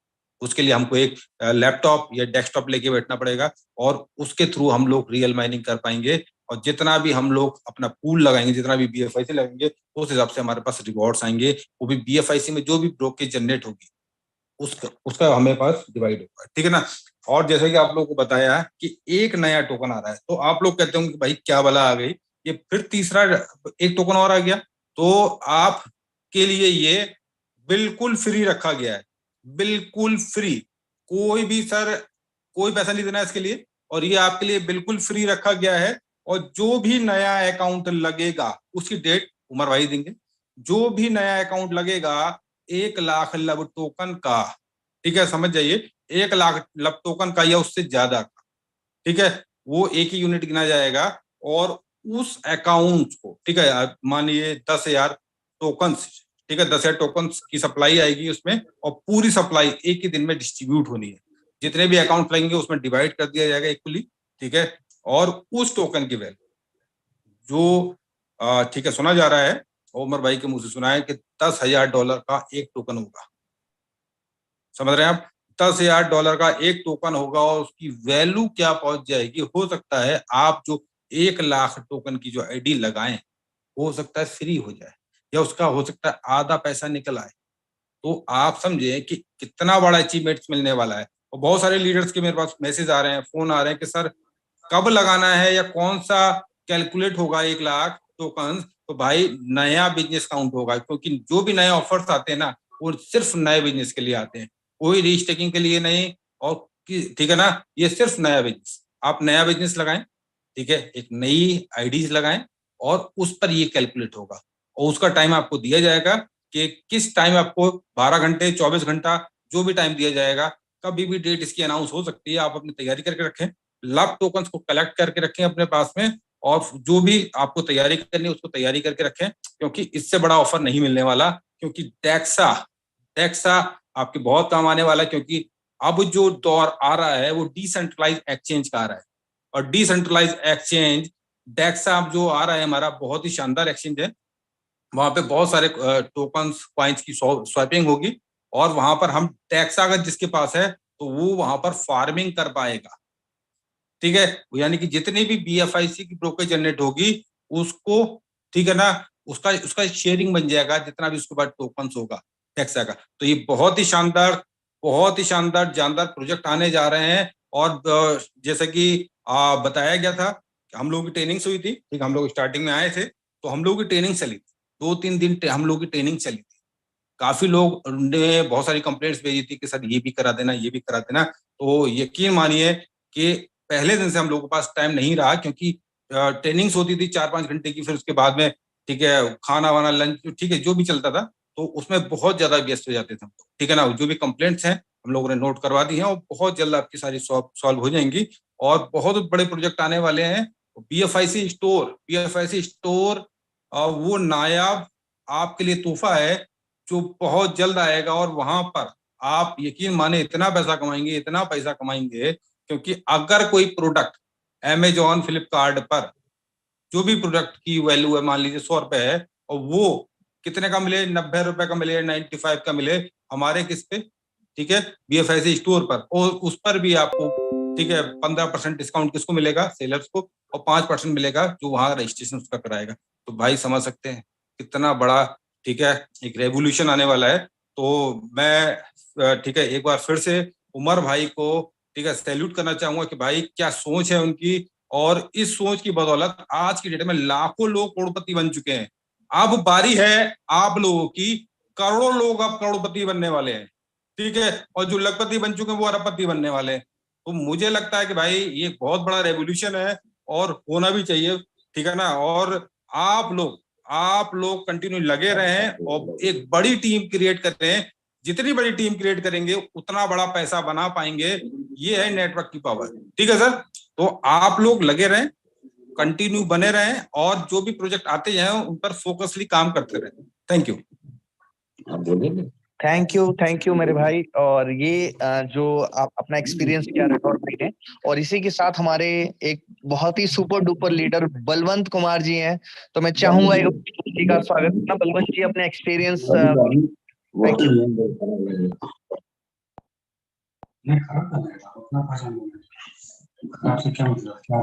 उसके लिए हमको एक लैपटॉप या डेस्कटॉप लेके बैठना पड़ेगा, और उसके थ्रू हम लोग रियल माइनिंग कर पाएंगे। और जितना भी हम लोग अपना पूल लगाएंगे, जितना भी बीएफआईसी लगाएंगे, उस हिसाब से हमारे पास रिवॉर्ड्स आएंगे। वो भी बीएफआईसी में जो भी ब्रोकेज जनरेट होगी, उसका हमें पास डिवाइड होगा, ठीक है ना। और जैसे कि आप लोगों को बताया कि एक नया टोकन आ रहा है, तो आप लोग कहते होंगे कि भाई क्या बला आ गई, ये फिर तीसरा एक टोकन और आ गया। तो आप के लिए ये बिल्कुल फ्री रखा गया है, बिल्कुल फ्री, कोई भी सर कोई पैसा नहीं देना है इसके लिए, और ये आपके लिए बिल्कुल फ्री रखा गया है। और जो भी नया अकाउंट लगेगा, उसकी डेट उमर भाई देंगे, जो भी नया अकाउंट लगेगा 1,00,000 लब टोकन का, ठीक है, समझ जाइए, 1,00,000 लब टोकन का या उससे ज्यादा का, ठीक है, वो एक ही यूनिट गिना जाएगा। और उस अकाउंट को, ठीक है, मानिए 10,000 टोकन, ठीक है, 10,000 टोकन की सप्लाई आएगी उसमें, और पूरी सप्लाई एक ही दिन में डिस्ट्रीब्यूट होनी है। जितने भी अकाउंट लगेंगे उसमें डिवाइड कर दिया जाएगा इक्वली, ठीक है। और उस टोकन की वैल्यू जो ठीक है, सुना जा रहा है, उमर भाई के मुंह से सुना है कि $10,000 का एक टोकन होगा, समझ रहे हैं आप, $10,000 का एक टोकन होगा, और उसकी वैल्यू क्या पहुंच जाएगी, हो सकता है आप जो 1,00,000 टोकन की जो आईडी लगाएं, हो सकता है फ्री हो जाए, या उसका हो सकता है आधा पैसा निकल आए। तो आप समझे कि कितना बड़ा अचीवमेंट मिलने वाला है। और बहुत सारे लीडर्स के मेरे पास मैसेज आ रहे हैं, फोन आ रहे हैं कि सर कब लगाना है, या कौन सा कैलकुलेट होगा 1,00,000 टोकन। तो भाई नया बिजनेस काउंट होगा, क्योंकि जो भी नए ऑफर्स आते हैं ना, वो सिर्फ नए बिजनेस के लिए आते हैं, कोई रीस्टेकिंग के लिए नहीं। और ठीक है ना, ये सिर्फ नया बिजनेस, आप नया बिजनेस लगाएं, ठीक है, एक नई आईडीज लगाएं, और उस पर ये कैलकुलेट होगा, और उसका टाइम आपको दिया जाएगा कि किस टाइम आपको 12 घंटे 24 घंटा जो भी टाइम दिया जाएगा, कभी भी डेट इसकी अनाउंस हो सकती है। आप अपनी तैयारी करके रखें, लब टोकन्स को कलेक्ट करके रखें अपने पास में, और जो भी आपको तैयारी करनी है उसको तैयारी करके रखें, क्योंकि इससे बड़ा ऑफर नहीं मिलने वाला। क्योंकि डेक्सा आपके बहुत काम आने वाला है, क्योंकि अब जो दौर आ रहा है वो डिसेंट्रलाइज एक्सचेंज का आ रहा है, और डिसेंट्रलाइज एक्सचेंज डेक्सा अब जो आ रहा है हमारा, बहुत ही शानदार एक्सचेंज है। वहां पे बहुत सारे टोकन्स कॉइन्स की स्वैपिंग होगी, और वहां पर हम डेक्सा अगर जिसके पास है तो वो वहां पर फार्मिंग कर पाएगा, ठीक है। यानी कि जितनी भी बीएफआईसी की ब्रोकेज जनरेट होगी, उसको ठीक है ना, उसका उसका शेयरिंग बन जाएगा, जितना भी उसके बाद टोकन्स होगा टैक्स आएगा। तो ये बहुत ही शानदार जानदार प्रोजेक्ट आने जा रहे हैं। और जैसे कि बताया गया था, हम लोगों की ट्रेनिंग्स हुई थी, ठीक, हम लोग स्टार्टिंग में आए थे तो हम लोगों की ट्रेनिंग चली थी, 2-3 दिन हम लोगों की ट्रेनिंग चली थी। काफी लोग ने बहुत सारी कंप्लेंट्स भेजी थी कि सर ये भी करा देना, ये भी करा देना। तो यकीन मानिए कि पहले दिन से हम लोगों के पास टाइम नहीं रहा, क्योंकि ट्रेनिंग्स होती थी 4-5 घंटे की, फिर उसके बाद में ठीक है खाना वाना लंच, ठीक है जो भी चलता था, तो उसमें बहुत ज्यादा व्यस्त हो जाते थे हम लोग, ठीक है ना। जो भी कंप्लेंट्स हैं हम लोगों ने नोट करवा दी हैं और बहुत जल्द आपकी सारी सॉल्व हो जाएंगी। और बहुत बड़े प्रोजेक्ट आने वाले हैं। बीएफआईसी स्टोर वो नायाब आपके लिए तोहफा है जो बहुत जल्द आएगा। और वहां पर आप यकीन माने इतना पैसा कमाएंगे, क्योंकि अगर कोई प्रोडक्ट अमेजॉन फ्लिपकार्ट पर जो भी प्रोडक्ट की वैल्यू है मान लीजिए 100 रुपए है, और वो कितने का मिले, 90 रुपए का मिले, 95 का मिले, हमारे किस पे, ठीक है, बीएफआईसी स्टोर पर, और उस पर भी आपको ठीक है 15% डिस्काउंट किसको मिलेगा, सेलर्स को, और 5% मिलेगा जो वहां रजिस्ट्रेशन उसका कराएगा। तो भाई समझ सकते हैं कितना बड़ा ठीक है एक रेवोल्यूशन आने वाला है। तो मैं ठीक है एक बार फिर से उमर भाई को ठीक है सैल्यूट करना चाहूंगा कि भाई क्या सोच है उनकी, और इस सोच की बदौलत आज की डेट में लाखों लोग करोड़पति बन चुके हैं। अब बारी है आप लोगों की, करोड़ों लोग अब करोड़पति बनने वाले हैं, ठीक है, और जो लखपति बन चुके हैं वो अरबपति बनने वाले हैं। तो मुझे लगता है कि भाई ये बहुत बड़ा रेवोल्यूशन है और होना भी चाहिए, ठीक है ना। और आप लोग कंटिन्यू लगे रहें और एक बड़ी टीम क्रिएट करते हैं। जितनी बड़ी टीम क्रिएट करेंगे उतना बड़ा पैसा बना पाएंगे। ये है नेटवर्क की पावर, ठीक है सर। तो आप लोग लगे रहें, कंटिन्यू बने रहें, और जो भी प्रोजेक्ट आते जाएं उन पर फोकसली काम करते रहें। Thank you. थैंक यू मेरे भाई। और ये जो आप अपना एक्सपीरियंस किया राठौर भाई ने, और इसी के साथ हमारे एक बहुत ही super duper leader Balwant Kumar ji हैं। तो मैं चाहूंगा जी का स्वागत करना। बलवंत जी अपने एक्सपीरियंस। Thank you.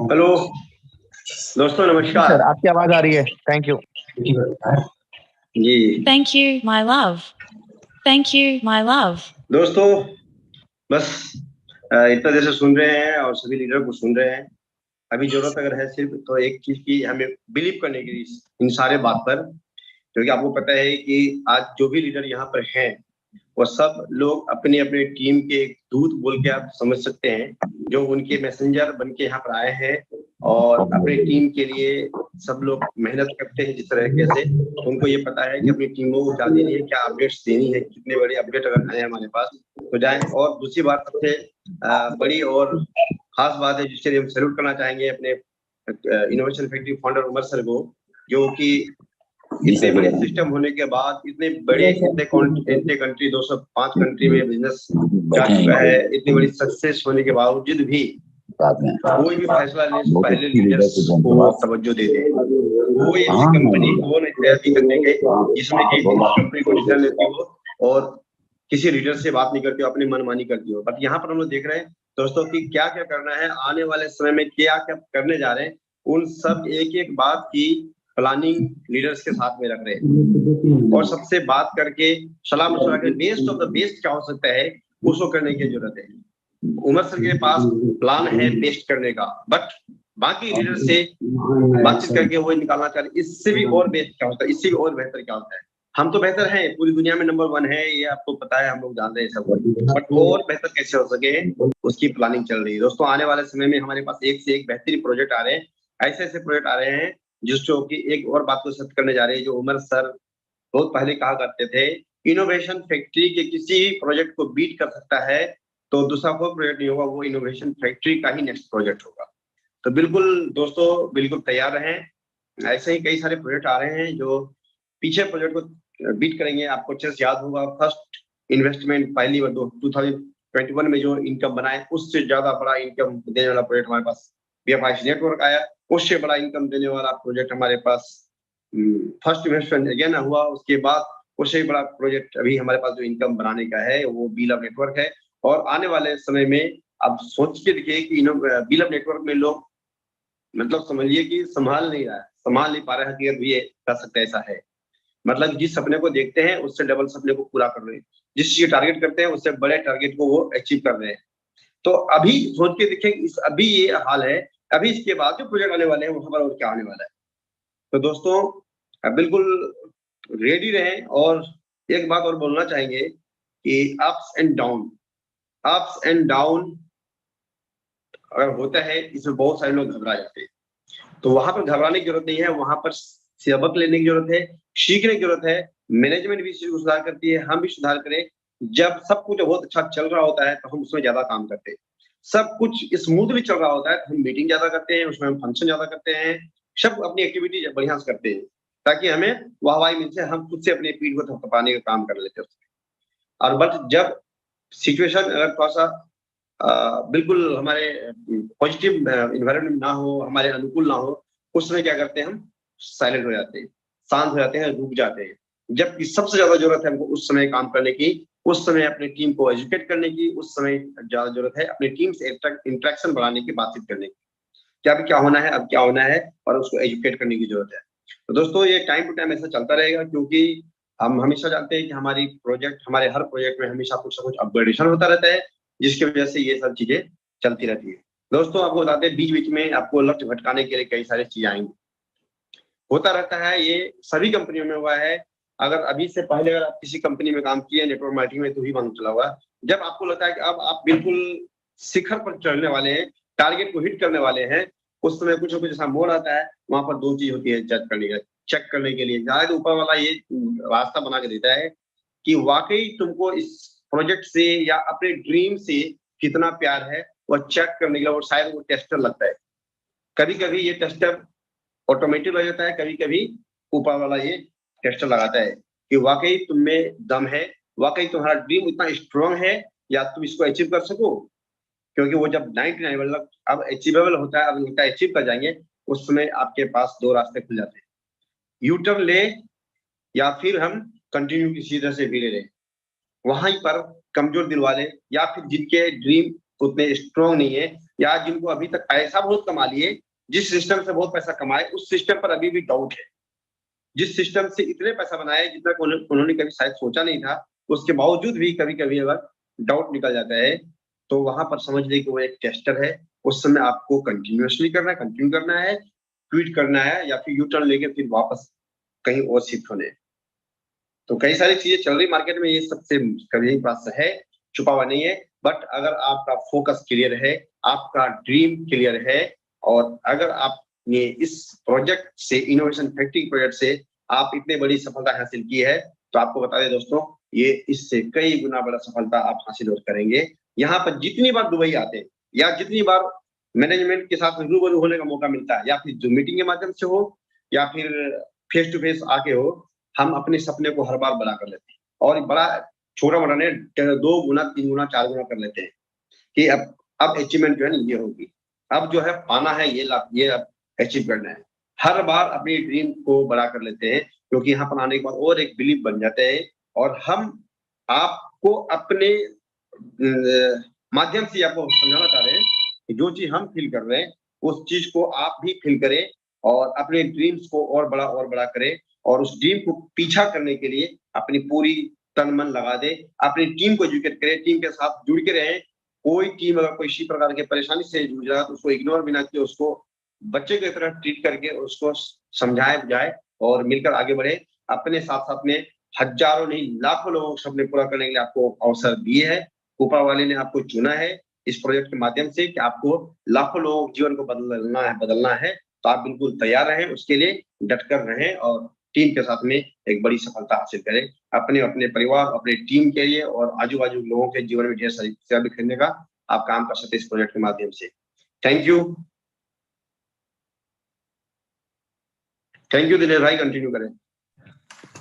हेलो दोस्तों, नमस्कार सर, आपकी आवाज आ रही है। Thank you ji. Thank you my love. दोस्तों बस इतना देर से सुन रहे हैं और सभी लीडर को सुन रहे हैं। अभी जरूरत अगर है सिर्फ तो एक चीज की, हमें बिलीव करने की इन सारे बात पर, क्योंकि आपको पता है कि आज जो भी लीडर यहाँ पर हैं वो सब लोग अपनी अपनी टीम के एक दूत बोल के आप समझ सकते हैं, जो उनके मैसेंजर बन के यहाँ पर आए हैं और अपनी टीम के लिए सब लोग मेहनत करते हैं जिस तरीके से। उनको ये पता है कि अपनी टीमों को क्या देनी है, क्या अपडेट्स देनी है, कितने बड़े अपडेट अगर आए हमारे पास तो जाए। और दूसरी बात सबसे बड़ी और खास बात है जिसके लिए हम सैल्यूट करना चाहेंगे अपने innovation factory founder Umar sir को, जो कि इतने बड़े सिस्टम होने के बाद इतने कंट्री 205 कंट्री में बिजनेस जा चुका है, इतनी बड़ी सक्सेस होने के बावजूद भी कोई भी फैसला लेने से पहले लीडर्स को तवज्जो देते हैं। वो ऐसी कंपनी वो नहीं तैयारी करने के जिसमें कि कंपनी को डिसीजन लेती हो और किसी लीडर से बात नहीं करती हो, अपनी मनमानी करती हो। बट यहाँ पर हम लोग देख रहे हैं दोस्तों कि क्या क्या करना है, आने वाले समय में क्या क्या करने जा रहे हैं, उन सब एक एक बात की प्लानिंग लीडर्स के साथ में रख रहे हैं। और सबसे बात करके सलाह मशवरा के बेस्ट ऑफ द बेस्ट क्या हो सकता है उसको करने की जरूरत है। उमर सर के पास प्लान है बेस्ट करने का, बट बाकी लीडर से बातचीत करके वो निकालना चाह रहे इससे भी और बेस्ट क्या होता है, इससे भी और बेहतर क्या होता है। हम तो बेहतर हैं, पूरी दुनिया में नंबर 1 है, ये आपको पता है, हम लोग जान रहे हैं सब, बट और बेहतर कैसे हो सके उसकी प्लानिंग चल रही है। दोस्तों आने वाले समय में हमारे पास एक से एक बेहतरीन प्रोजेक्ट आ रहे हैं, ऐसे ऐसे प्रोजेक्ट आ रहे हैं जिसको कि एक और बात को सत्य करने जा रहे हैं जो उमर सर बहुत पहले कहा करते थे, इनोवेशन फैक्ट्री के किसी प्रोजेक्ट को बीट कर सकता है तो दूसरा कोई प्रोजेक्ट नहीं होगा, वो इनोवेशन फैक्ट्री का ही नेक्स्ट प्रोजेक्ट होगा। तो बिल्कुल दोस्तों बिल्कुल तैयार रहें। ऐसे ही कई सारे प्रोजेक्ट आ रहे हैं जो पीछे प्रोजेक्ट को बीट करेंगे। आपको अच्छे से याद होगा फर्स्ट इन्वेस्टमेंट पहली बार 2021 में जो इनकम बनाए उससे ज्यादा बड़ा इनकम देने वाला प्रोजेक्ट हमारे पास बीएफआईसी नेटवर्क आया, उससे बड़ा इनकम देने वाला प्रोजेक्ट हमारे पास फर्स्ट इन्वेस्टमेंट अगेन हुआ, उसके बाद उससे बड़ा प्रोजेक्ट अभी हमारे पास जो इनकम बनाने का है वो बीलअप नेटवर्क है। और आने वाले समय में आप सोच के देखिए कि बीलअप नेटवर्क में लोग मतलब समझिए कि संभाल नहीं रहा है, संभाल नहीं पा रहे हैं, हकीकत भी ये कर सकते ऐसा है। मतलब जिस सपने को देखते हैं उससे डबल सपने को पूरा कर रहे हैं, जिस चीज टारगेट करते हैं उससे बड़े टारगेट को वो अचीव कर रहे हैं। तो अभी सोच के देखें, इस अभी ये हाल है, अभी इसके बाद जो प्रोजेक्ट आने वाले हैं वहां पर और क्या आने वाला है। तो दोस्तों बिल्कुल रेडी रहें। और एक बात और बोलना चाहेंगे कि अप्स एंड डाउन अगर होता है, इसमें बहुत सारे लोग घबरा जाते हैं। तो वहां पर घबराने की जरूरत नहीं है, वहां पर सबक लेने की जरूरत है, सीखने की जरूरत है। मैनेजमेंट भी इस चीज को सुधार करती है, हम भी सुधार करें। जब सब कुछ बहुत अच्छा चल रहा होता है तो हम उसमें ज्यादा काम करते हैं, सब कुछ स्मूथली चल रहा होता है तो हम मीटिंग ज्यादा करते हैं, उसमें हम फंक्शन ज्यादा करते हैं, सब अपनी एक्टिविटी बढ़िया से करते हैं, ताकि हमें वाहवाही मिल से हम खुद से अपनी पीठ को थपथपाने का काम कर लेते हैं। और बट जब सिचुएशन अगर थोड़ा सा बिल्कुल हमारे पॉजिटिव इन्वायरमेंट ना हो, हमारे अनुकूल ना हो, उस समय क्या करते हैं, हम साइलेंट हो जाते हैं, शांत हो जाते हैं, रुक जाते हैं। जबकि सबसे ज्यादा जरूरत है हमको उस समय काम करने की, उस समय अपनी टीम को एजुकेट करने की, उस समय ज्यादा जरूरत है अपनी टीम से इंटरेक्शन बढ़ाने की, बातचीत करने की, क्या भी क्या होना है, अब क्या होना है, और उसको एजुकेट करने की जरूरत है। तो दोस्तों ये टाइम टू टाइम ऐसा चलता रहेगा, क्योंकि हम हमेशा जानते हैं कि हमारे हर प्रोजेक्ट में हमेशा कुछ ना कुछ अपग्रेडेशन होता रहता है, जिसकी वजह से ये सब चीजें चलती रहती है। दोस्तों आपको बताते हैं, बीच बीच में आपको लक्ष्य भटकाने के लिए कई सारी चीजें आएंगी, होता रहता है, ये सभी कंपनियों में हुआ है। अगर अभी से पहले अगर आप किसी कंपनी में काम किए नेटवर्क मार्केटिंग में, तो ही मालूम चला हुआ, जब आपको लगता है कि अब आप बिल्कुल शिखर पर चढ़ने वाले हैं, टारगेट को हिट करने वाले हैं, उस समय कुछ ना कुछ ऐसा मोड़ आता है। वहां पर दो चीज होती है चेक करने के लिए, शायद ऊपर वाला ये रास्ता बना के देता है कि वाकई तुमको इस प्रोजेक्ट से या अपने ड्रीम से कितना प्यार है, और चेक करने के लिए, और शायद वो टेस्टर लगता है। कभी कभी ये टेस्टर ऑटोमेटिक लग जाता है, कभी कभी ऊपर वाला ये टेस्टर लगाता है कि वाकई तुम में दम है, वाकई तुम्हारा ड्रीम इतना स्ट्रांग है, या तुम इसको अचीव कर सको। क्योंकि वो जब 99 मतलब अब अचीवेबल होता है, अब उनका अचीव कर जाएंगे, उस समय आपके पास दो रास्ते खुल जाते हैं, यू टर्न ले या फिर हम कंटिन्यू की सीधे से भी ले लें। वहीं पर कमजोर दिल वाले, या फिर जिनके ड्रीम उतने स्ट्रांग नहीं है, या जिनको अभी तक पैसा बहुत कमा लिए, जिस सिस्टम से बहुत पैसा कमाए उस सिस्टम पर अभी भी डाउट है, जिस सिस्टम से इतने पैसा बनाए जितना उन्होंने कभी शायद सोचा नहीं था, उसके बावजूद भी कभी कभी अगर डाउट निकल जाता है, तो वहां पर समझ लें कि वो एक टेस्टर है। उस समय आपको कंटिन्यूअसली कंटिन्यू करना है, ट्वीट करना है, या फिर यू टर्न लेके फिर वापस कहीं और शिफ्ट होने। तो कई सारी चीजें चल रही मार्केट में, ये सबसे कभी पास है, छुपा हुआ नहीं है। बट अगर आपका फोकस क्लियर है, आपका ड्रीम क्लियर है, और अगर आपने इस प्रोजेक्ट से, इनोवेशन फैक्ट्री प्रोजेक्ट से आप इतनी बड़ी सफलता हासिल की है, तो आपको बता दें दोस्तों, ये इससे कई गुना बड़ा सफलता आप हासिल और करेंगे। यहाँ पर जितनी बार दुबई आते हैं, या जितनी बार मैनेजमेंट के साथ रूबरू होने का मौका मिलता है, या फिर जूम मीटिंग के माध्यम से हो, या फिर फेस टू फेस आके हो, हम अपने सपने को हर बार बड़ा कर लेते हैं, और बड़ा छोटा बड़ा नहीं, 2 गुना 3 गुना 4 गुना कर लेते हैं कि अब अचीवमेंट जो है ना ये होगी, अब जो है पाना है, ये अब अचीव करना है। हर बार अपनी ड्रीम को बड़ा कर लेते हैं, क्योंकि यहाँ पर आने के बाद और एक बिलीफ बन जाते हैं, और हम आपको अपने माध्यम से आपको समझाना चाह रहे हैं कि जो चीज हम फील कर रहे हैं उस चीज को आप भी फील करें, और अपने ड्रीम्स को और बड़ा करें, और उस ड्रीम को पीछा करने के लिए अपनी पूरी तन मन लगा दे, अपनी टीम को एजुकेट करें, टीम के साथ जुड़ के रहें। कोई टीम अगर कोई इसी प्रकार की परेशानी से जूझ रहा है तो उसको इग्नोर बिना किए, उसको बच्चे की तरह ट्रीट करके उसको समझाए बुझाए और मिलकर आगे बढ़े। अपने साथ साथ में हजारों नहीं लाखों लोगों के सपने पूरा करने के लिए आपको अवसर दिए है, ऊपर वाले ने आपको चुना है इस प्रोजेक्ट के माध्यम से कि आपको लाखों लोगों के जीवन को बदलना है। तो आप बिल्कुल तैयार रहें, उसके लिए डटकर रहें, और टीम के साथ में एक बड़ी सफलता हासिल करें, अपने परिवार, अपने टीम के लिए, और आजू बाजू लोगों के जीवन में ढेर सारी खुशियां बिखेरने का आप काम कर सकते हैं इस प्रोजेक्ट के माध्यम से। थैंक यू दिनेश भाई, कंटिन्यू करें।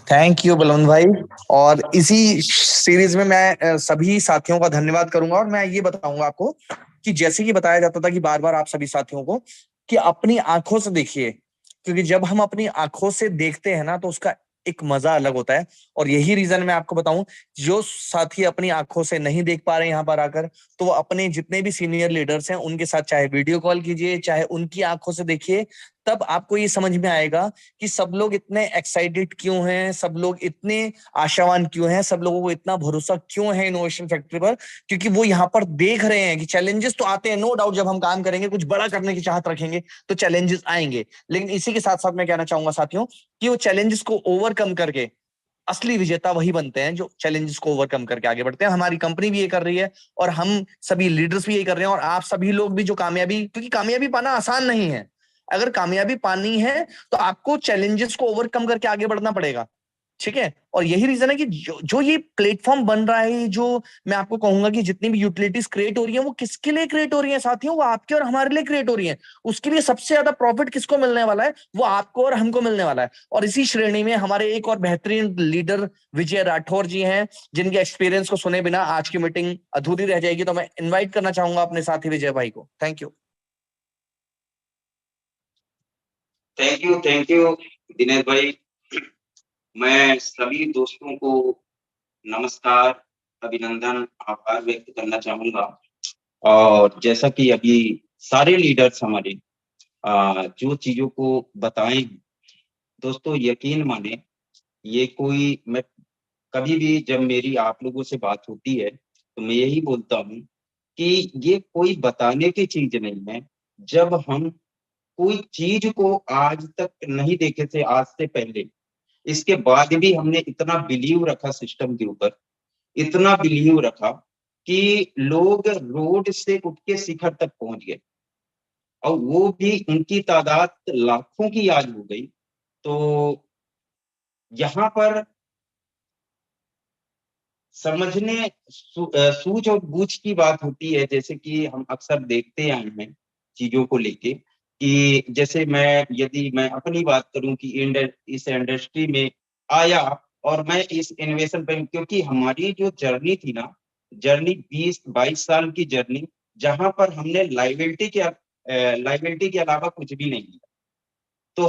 थैंक यू बलवंत भाई। और इसी सीरीज में मैं सभी साथियों का धन्यवाद करूंगा, और मैं ये बताऊंगा आपको कि जैसे कि बताया जाता था कि बार बार आप सभी साथियों को कि अपनी आंखों से देखिए, क्योंकि जब हम अपनी आंखों से देखते हैं ना तो उसका एक मजा अलग होता है। और यही रीजन मैं आपको बताऊं, जो साथी अपनी आंखों से नहीं देख पा रहे यहाँ पर आकर, तो वो अपने जितने भी सीनियर लीडर्स हैं उनके साथ चाहे वीडियो कॉल कीजिए, चाहे उनकी आंखों से देखिए, तब आपको ये समझ में आएगा कि सब लोग इतने एक्साइटेड क्यों हैं, सब लोग इतने आशावान क्यों हैं, सब लोगों को इतना भरोसा क्यों है इनोवेशन फैक्ट्री पर, क्योंकि वो यहाँ पर देख रहे हैं कि चैलेंजेस तो आते हैं, नो डाउट। जब हम काम करेंगे, कुछ बड़ा करने की चाहत रखेंगे तो चैलेंजेस आएंगे, लेकिन इसी के साथ साथ मैं कहना चाहूंगा साथियों कि वो चैलेंजेस को ओवरकम करके असली विजेता वही बनते हैं जो चैलेंजेस को ओवरकम करके आगे बढ़ते हैं। हमारी कंपनी भी ये कर रही है और हम सभी लीडर्स भी यही कर रहे हैं, और आप सभी लोग भी जो कामयाबी, क्योंकि कामयाबी पाना आसान नहीं है। अगर कामयाबी पानी है तो आपको चैलेंजेस को ओवरकम करके आगे बढ़ना पड़ेगा, ठीक है। और यही रीजन है कि जो ये प्लेटफॉर्म बन रहा है, जो मैं आपको कहूंगा कि जितनी भी यूटिलिटीज क्रिएट हो रही है वो किसके लिए क्रिएट हो रही है साथियों, वो आपके और हमारे लिए क्रिएट हो रही है। उसके लिए सबसे ज्यादा प्रॉफिट किसको मिलने वाला है, वो आपको और हमको मिलने वाला है। और इसी श्रेणी में हमारे एक और बेहतरीन लीडर विजय राठौर जी हैं, जिनके एक्सपीरियंस को सुने बिना आज की मीटिंग अधूरी रह जाएगी। तो मैं इन्वाइट करना चाहूंगा अपने साथी विजय भाई को। Thank you. Thank you Dinesh भाई। मैं सभी दोस्तों को नमस्कार, अभिनंदन, आभार व्यक्त करना चाहूंगा। और जैसा कि अभी सारे लीडर्स हमारे जो चीजों को बताएं, दोस्तों यकीन माने, ये कोई, मैं कभी भी जब मेरी आप लोगों से बात होती है तो मैं यही बोलता हूं कि ये कोई बताने की चीज नहीं है। जब हम कोई चीज को आज तक नहीं देखे थे, आज से पहले, इसके बाद भी हमने इतना बिलीव रखा सिस्टम के ऊपर, इतना बिलीव रखा कि लोग रोड से उठ के शिखर तक पहुंच गए, और वो भी उनकी तादाद लाखों की आज हो गई। तो यहाँ पर समझने, सूझ और बूझ की बात होती है। जैसे कि हम अक्सर देखते आए हैं चीजों को लेके, कि जैसे यदि मैं अपनी बात करूं कि इस इंडस्ट्री में आया और मैं इस इनोवेशन पे, क्योंकि हमारी जो जर्नी थी ना, जर्नी 20-22 साल की जर्नी, जहां पर हमने लाइबिलिटी के अलावा कुछ भी नहीं किया। तो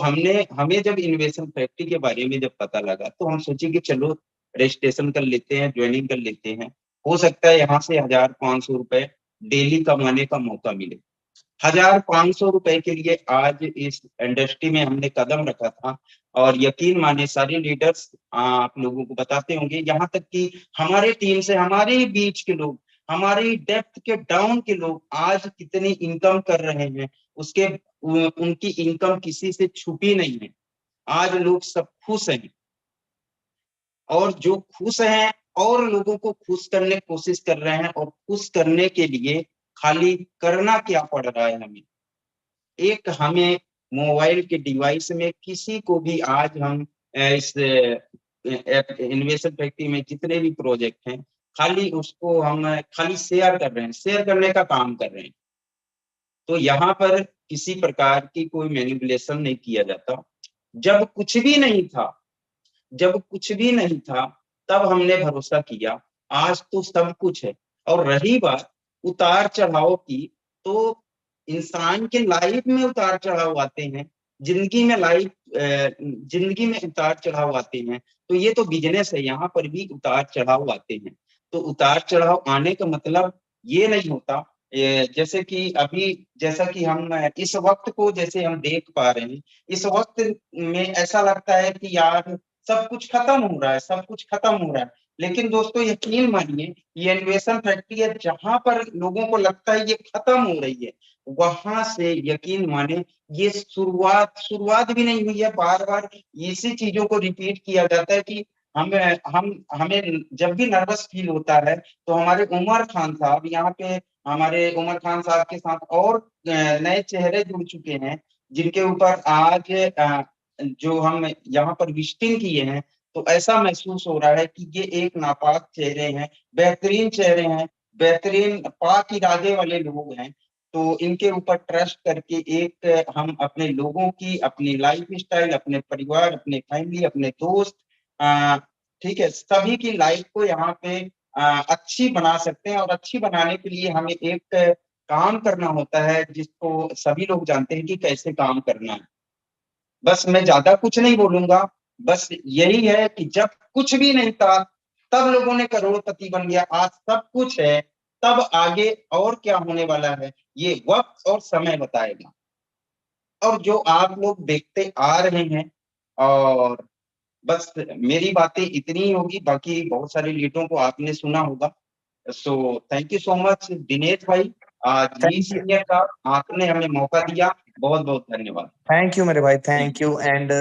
हमें जब इनोवेशन फैक्ट्री के बारे में जब पता लगा तो हम सोचे कि चलो रजिस्ट्रेशन कर लेते हैं, ज्वाइनिंग कर लेते हैं, हो सकता है यहाँ से 1,500 रुपए डेली कमाने का मौका मिले। 1,500 रुपए के लिए आज इस इंडस्ट्री में हमने कदम रखा था। और यकीन माने सारे लीडर्स आप लोगों को बताते होंगे, यहाँ तक कि हमारे टीम से, हमारे बीच के लोग, हमारी डेप्थ के डाउन के लोग आज कितनी इनकम कर रहे हैं, उनकी इनकम किसी से छुपी नहीं है। आज लोग सब खुश हैं, और जो खुश हैं और लोगों को खुश करने की कोशिश कर रहे हैं। और खुश करने के लिए खाली करना क्या पड़ रहा है हमें मोबाइल के डिवाइस में किसी को भी आज हम इस इनोवेशन फैक्ट्री में जितने भी प्रोजेक्ट हैं, खाली उसको हम खाली शेयर कर रहे हैं, शेयर करने का काम कर रहे हैं। तो यहाँ पर किसी प्रकार की कोई मैनिपुलेशन नहीं किया जाता। जब कुछ भी नहीं था तब हमने भरोसा किया, आज तो सब कुछ है। और रही बात उतार चढ़ाव की, तो इंसान के लाइफ में उतार चढ़ाव आते हैं, जिंदगी में उतार चढ़ाव आते हैं। तो ये तो बिजनेस है, यहाँ पर भी उतार चढ़ाव आते हैं। तो उतार चढ़ाव आने का मतलब ये नहीं होता, जैसे कि अभी, जैसा कि हम इस वक्त को जैसे हम देख पा रहे हैं, इस वक्त में ऐसा लगता है कि यार सब कुछ खत्म हो रहा है। लेकिन दोस्तों यकीन मानिए, ये इनोवेशन फैक्ट्री है, जहां पर लोगों को लगता है ये खत्म हो रही है, वहां से यकीन माने ये शुरुआत भी नहीं हुई है। बार बार इसी चीजों को रिपीट किया जाता है कि हमें जब भी नर्वस फील होता है तो हमारे उमर खान साहब, यहाँ पे हमारे उमर खान साहब के साथ और नए चेहरे जुड़ चुके हैं, जिनके ऊपर आज जो हम यहाँ पर विजिटिंग किए हैं, तो ऐसा महसूस हो रहा है कि ये एक नापाक चेहरे हैं, बेहतरीन चेहरे हैं, बेहतरीन पाक इरादे वाले लोग हैं। तो इनके ऊपर ट्रस्ट करके एक हम अपने लोगों की, अपनी लाइफ स्टाइल, अपने परिवार, अपने फैमिली, अपने दोस्त, ठीक है, सभी की लाइफ को यहाँ पे अच्छी बना सकते हैं। और अच्छी बनाने के लिए हमें एक काम करना होता है, जिसको सभी लोग जानते हैं कि कैसे काम करना है। बस मैं ज्यादा कुछ नहीं बोलूंगा, बस यही है कि जब कुछ भी नहीं था तब लोगों ने करोड़पति बन गया, आज सब कुछ है, तब आगे और क्या होने वाला है ये वक्त और समय बताएगा। और जो आप लोग देखते आ रहे हैं। और बस मेरी बातें इतनी ही होगी, बाकी बहुत सारे लीडरों को आपने सुना होगा। So thank you so much Dinesh भाई, लीड सीनियर का आपने हमें मौका दिया, बहुत बहुत धन्यवाद। थैंक यू मेरे भाई, थैंक यू। एंड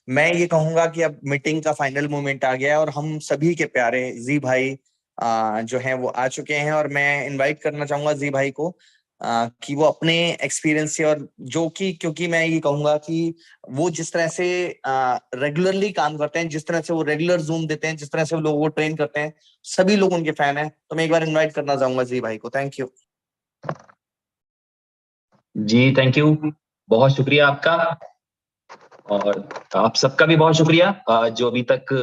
मैं ये कहूंगा कि अब मीटिंग का फाइनल मोमेंट आ गया है और हम सभी के प्यारे जी भाई जो हैं वो आ चुके हैं, और मैं इनवाइट करना चाहूंगा जी भाई को कि वो अपने एक्सपीरियंस से, और जो कि क्योंकि मैं ये कहूंगा कि वो जिस तरह से रेगुलरली काम करते हैं, जिस तरह से वो रेगुलर जूम देते हैं, जिस तरह से वो लोगों को ट्रेन करते हैं, सभी लोग उनके फैन हैं। तो मैं एक बार इनवाइट करना चाहूंगा जी भाई को। Thank you ji. Thank you, बहुत शुक्रिया आपका, और आप सबका भी बहुत शुक्रिया जो अभी तक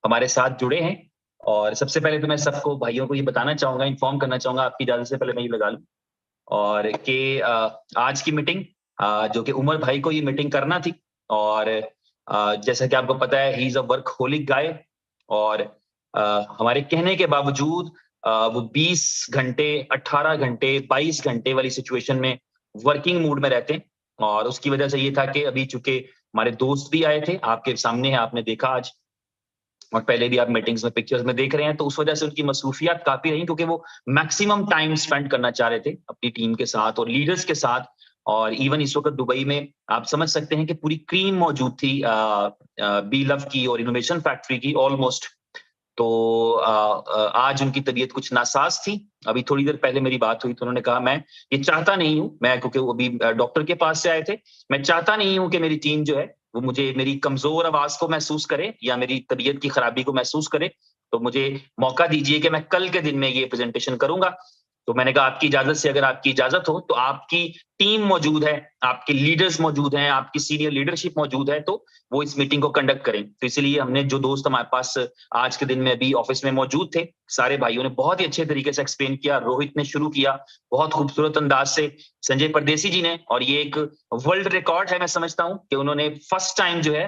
हमारे साथ जुड़े हैं। और सबसे पहले तो मैं सबको भाइयों को ये बताना चाहूंगा, इन्फॉर्म करना चाहूंगा, आपकी इजाजत से पहले मैं ये लगा लूं, और कि आज की मीटिंग जो कि उमर भाई को ये मीटिंग करना थी, और जैसा कि आपको पता है ही इज अ वर्कहोलिक गाय, और हमारे कहने के बावजूद वो 20 घंटे, 18 घंटे, 22 घंटे वाली सिचुएशन में वर्किंग मूड में रहते हैं। और उसकी वजह से ये था कि अभी चूंकि हमारे दोस्त भी आए थे, आपके सामने है, आपने देखा आज, और पहले भी आप मीटिंग्स में पिक्चर्स में देख रहे हैं, तो उस वजह से उनकी मसरूफियात काफी रही, क्योंकि वो मैक्सिमम टाइम स्पेंड करना चाह रहे थे अपनी टीम के साथ और लीडर्स के साथ। और इवन इस वक्त दुबई में आप समझ सकते हैं कि पूरी क्रीम मौजूद थी बी लव की और इनोवेशन फैक्ट्री की ऑलमोस्ट। तो आज उनकी तबीयत कुछ नासाज थी। अभी थोड़ी देर पहले मेरी बात हुई तो उन्होंने कहा मैं ये चाहता नहीं हूं, मैं क्योंकि वो अभी डॉक्टर के पास से आए थे, मैं चाहता नहीं हूं कि मेरी टीम जो है वो मुझे मेरी कमजोर आवाज को महसूस करे या मेरी तबीयत की खराबी को महसूस करे, तो मुझे मौका दीजिए कि मैं कल के दिन में ये प्रेजेंटेशन करूंगा। तो मैंने कहा आपकी इजाजत से, अगर आपकी इजाजत हो तो आपकी टीम मौजूद है, आपके लीडर्स मौजूद हैं, आपकी सीनियर लीडरशिप मौजूद है, तो वो इस मीटिंग को कंडक्ट करें। तो इसलिए हमने जो दोस्त हमारे पास आज के दिन में अभी ऑफिस में मौजूद थे, सारे भाइयों ने बहुत ही अच्छे तरीके से एक्सप्लेन किया। रोहित ने शुरू किया बहुत खूबसूरत अंदाज से, संजय परदेसी जी ने, और ये एक वर्ल्ड रिकॉर्ड है मैं समझता हूं कि उन्होंने फर्स्ट टाइम जो है,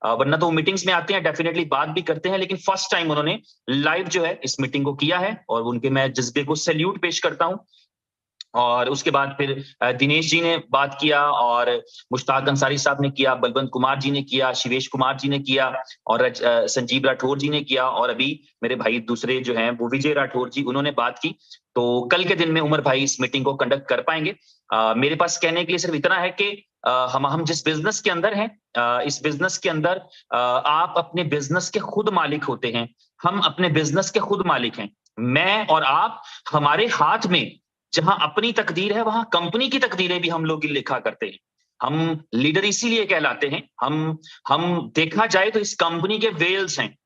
वरना तो मीटिंग्स में आते हैं डेफिनेटली बात भी करते हैं, लेकिन फर्स्ट टाइम उन्होंने लाइव जो है इस मीटिंग को किया है, और उनके मैं जज्बे को सैल्यूट पेश करता हूं। और उसके बाद फिर दिनेश जी ने बात किया, और मुश्ताक अंसारी साहब ने किया, बलवंत कुमार जी ने किया, शिवेश कुमार जी ने किया, और संजीव राठौर जी ने किया, और अभी मेरे भाई दूसरे जो हैं वो विजय राठौर जी, उन्होंने बात की। तो कल के दिन में उमर भाई इस मीटिंग को कंडक्ट कर पाएंगे। मेरे पास कहने के लिए सिर्फ इतना है कि हम जिस बिजनेस के अंदर हैं, इस बिजनेस के अंदर आप अपने बिजनेस के खुद मालिक होते हैं, हम अपने बिजनेस के खुद मालिक हैं। मैं और आप, हमारे हाथ में जहां अपनी तकदीर है वहां कंपनी की तकदीरें भी हम लोग लिखा करते हैं। हम लीडर इसीलिए कहलाते हैं, हम देखा जाए तो इस कंपनी के वेल्स हैं,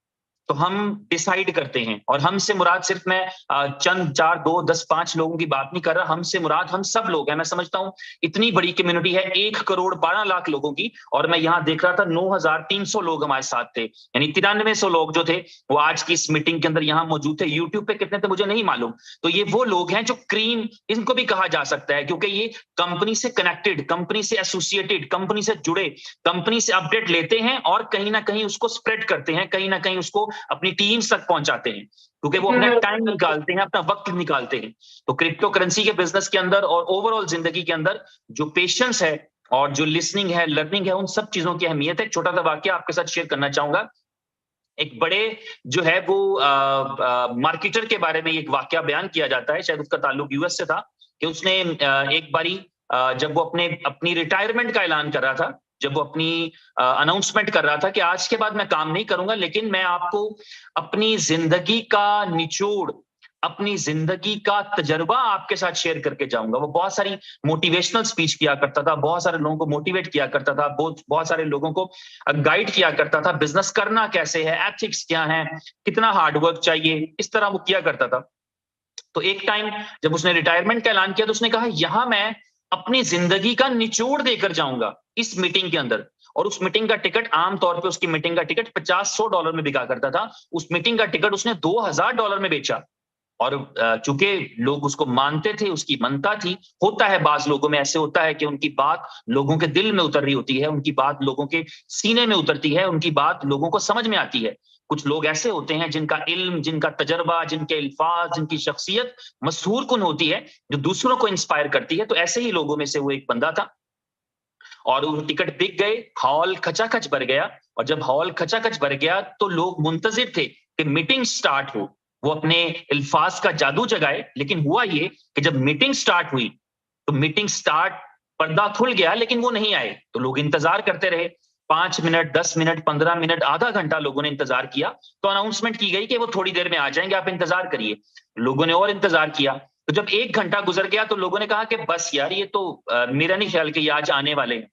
तो हम डिसाइड करते हैं। और हमसे मुराद सिर्फ मैं चंद 4, 2, 10, 5 लोगों की बात नहीं कर रहा, हमसे मुराद हम सब लोग हैं। मैं समझता हूं इतनी बड़ी कम्युनिटी है 1 करोड़ 12 लाख लोगों की, और मैं यहां देख रहा था 9,300 लोग हमारे साथ थे, यानी 9300 लोग जो थे वो आज की इस मीटिंग के अंदर यहां मौजूद थे। यूट्यूब पे कितने थे मुझे नहीं मालूम। तो ये वो लोग हैं जो क्रीम, इनको भी कहा जा सकता है, क्योंकि ये कंपनी से कनेक्टेड, कंपनी से एसोसिएटेड, कंपनी से जुड़े, कंपनी से अपडेट लेते हैं और कहीं ना कहीं उसको स्प्रेड करते हैं, कहीं ना कहीं उसको अपनी टीम्स तक पहुंचाते हैं, क्योंकि वो अपना टाइम निकालते हैं, अपना वक्त निकालते हैं। तो क्रिप्टो करेंसी के बिजनेस के अंदर और ओवरऑल जिंदगी के अंदर जो पेशेंस है और जो लिसनिंग है, लर्निंग है, उन सब चीजों की अहमियत है। एक छोटा सा वाकया आपके साथ शेयर करना चाहूंगा। एक बड़े जो है वो मार्केटर के बारे में एक वाकया बयान किया जाता है, शायद उसका ताल्लुक यूएस से था, कि उसने एक बारी जब वो अपनी रिटायरमेंट का ऐलान कर रहा था, जब वो अपनी अनाउंसमेंट कर रहा था कि आज के बाद मैं काम नहीं करूंगा, लेकिन मैं आपको अपनी जिंदगी का निचोड़, अपनी जिंदगी का तजर्बा आपके साथ शेयर करके जाऊंगा। वो बहुत सारी मोटिवेशनल स्पीच किया करता था, बहुत सारे लोगों को मोटिवेट किया करता था, बहुत सारे लोगों को गाइड किया करता था, बिजनेस करना कैसे है, एथिक्स क्या है, कितना हार्डवर्क चाहिए, इस तरह वो किया करता था। तो एक टाइम जब उसने रिटायरमेंट का ऐलान किया तो उसने कहा यहां मैं अपनी जिंदगी का निचोड़ देकर जाऊंगा इस मीटिंग के अंदर। और उस मीटिंग का टिकट, आमतौर पे उसकी मीटिंग का टिकट $50-100 में बिका करता था, उस मीटिंग का टिकट उसने $2000 में बेचा। और चूंकि लोग उसको मानते थे, उसकी मनता थी। होता है बाज लोगों में ऐसे होता है कि उनकी बात लोगों के दिल में उतर रही होती है, उनकी बात लोगों के सीने में उतरती है, उनकी बात लोगों को समझ में आती है। कुछ लोग ऐसे होते हैं जिनका इल्म, जिनका तजर्बा, जिनके अल्फाज, जिनकी शख्सियत मशहूर कुन होती है, जो दूसरों को इंस्पायर करती है। तो ऐसे ही लोगों में से वो एक बंदा था। और वो टिकट बिक गए, हॉल खचाखच भर गया। और जब हॉल खचाखच भर गया तो लोग मुंतजिर थे कि मीटिंग स्टार्ट हो, वो अपने अल्फाज का जादू जगाए। लेकिन हुआ ये कि जब मीटिंग स्टार्ट हुई तो मीटिंग स्टार्ट, पर्दा खुल गया लेकिन वो नहीं आए। तो लोग इंतजार करते रहे, 5 मिनट, 10 मिनट, 15 मिनट, आधा घंटा लोगों ने इंतजार किया। तो अनाउंसमेंट की गई कि वो थोड़ी देर में आ जाएंगे, आप इंतजार करिए। लोगों ने और इंतजार किया। तो जब 1 घंटा गुजर गया तो लोगों ने कहा कि बस यार, ये तो मेरा नहीं ख्याल कि ये आज आने वाले हैं।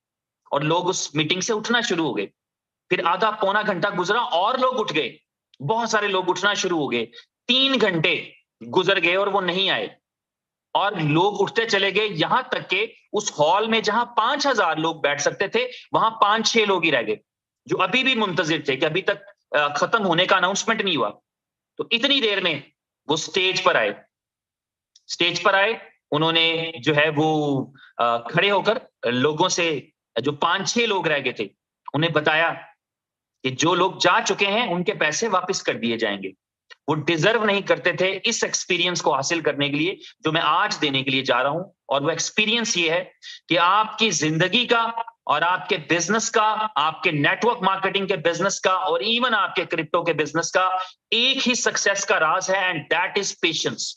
और लोग उस मीटिंग से उठना शुरू हो गए। फिर आधा पौना घंटा गुजरा और लोग उठ गए, बहुत सारे लोग उठना शुरू हो गए। 3 घंटे गुजर गए और वो नहीं आए। और लोग उठते चले गए, यहां तक के उस हॉल में जहां 5000 लोग बैठ सकते थे, वहां 5-6 लोग ही रह गए, जो अभी भी मुंतजिर थे कि अभी तक खत्म होने का अनाउंसमेंट नहीं हुआ। तो इतनी देर में वो स्टेज पर आए। स्टेज पर आए, उन्होंने जो है वो खड़े होकर लोगों से, जो 5-6 लोग रह गए थे, उन्हें बताया कि जो लोग जा चुके हैं उनके पैसे वापस कर दिए जाएंगे। वो डिजर्व नहीं करते थे इस एक्सपीरियंस को हासिल करने के लिए जो मैं आज देने के लिए जा रहा हूं। और वो एक्सपीरियंस ये है कि आपकी जिंदगी का और आपके बिजनेस का, आपके नेटवर्क मार्केटिंग के बिजनेस का और इवन आपके क्रिप्टो के बिजनेस का एक ही सक्सेस का राज है, एंड दैट इज पेशेंस।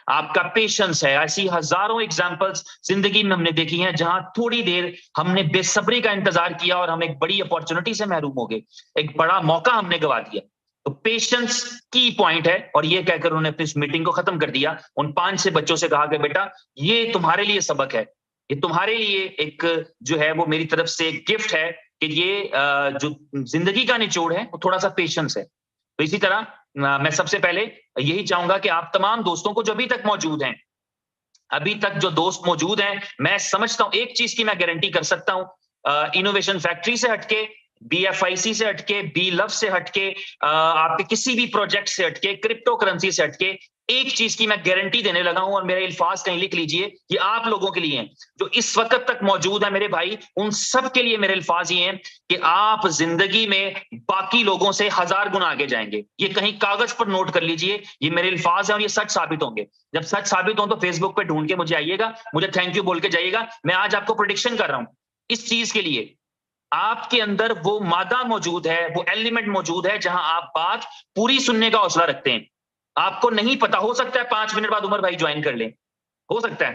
आपका पेशेंस है। ऐसी हजारों एग्जांपल्स जिंदगी में हमने देखी हैं जहां थोड़ी देर हमने बेसब्री का इंतजार किया और हम एक बड़ी अपॉर्चुनिटी से महरूम हो गए, एक बड़ा मौका हमने गवा दिया। तो पेशेंस की पॉइंट है। और ये कहकर उन्होंने अपनी इस मीटिंग को खत्म कर दिया। उन 5-6 बच्चों से कहा कि बेटा, ये तुम्हारे लिए सबक है, ये तुम्हारे लिए एक जो है वो मेरी तरफ से एक गिफ्ट है कि ये जो जिंदगी का निचोड़ है वो थोड़ा सा पेशेंस है। तो इसी तरह मैं सबसे पहले यही चाहूंगा कि आप तमाम दोस्तों को जो अभी तक मौजूद हैं, अभी तक जो दोस्त मौजूद हैं, मैं समझता हूं एक चीज की मैं गारंटी कर सकता हूं, इनोवेशन फैक्ट्री से हटके, BFIC से हटके, बी लव से हटके, आपके किसी भी प्रोजेक्ट से हटके, क्रिप्टो करेंसी से हटके, एक चीज की मैं गारंटी देने लगा हूं और मेरे अल्फाज कहीं लिख लीजिए, ये आप लोगों के लिए हैं जो इस वक्त तक मौजूद है मेरे भाई, उन सब के लिए मेरे अल्फाज ये हैं कि आप जिंदगी में बाकी लोगों से 1000 गुना आगे जाएंगे। ये कहीं कागज पर नोट कर लीजिए, ये मेरे अल्फाज हैं और ये सच साबित होंगे। जब सच साबित हो तो फेसबुक पे ढूंढ के मुझे आइएगा, मुझे थैंक यू बोल के जाइएगा। मैं आज आपको प्रेडिक्शन कर रहा हूं इस चीज के लिए, आपके अंदर वो मादा मौजूद है, वो एलिमेंट मौजूद है जहां आप बात पूरी सुनने का हौसला रखते हैं। आपको नहीं पता, हो सकता है 5 मिनट बाद उमर भाई ज्वाइन कर लें, हो सकता है,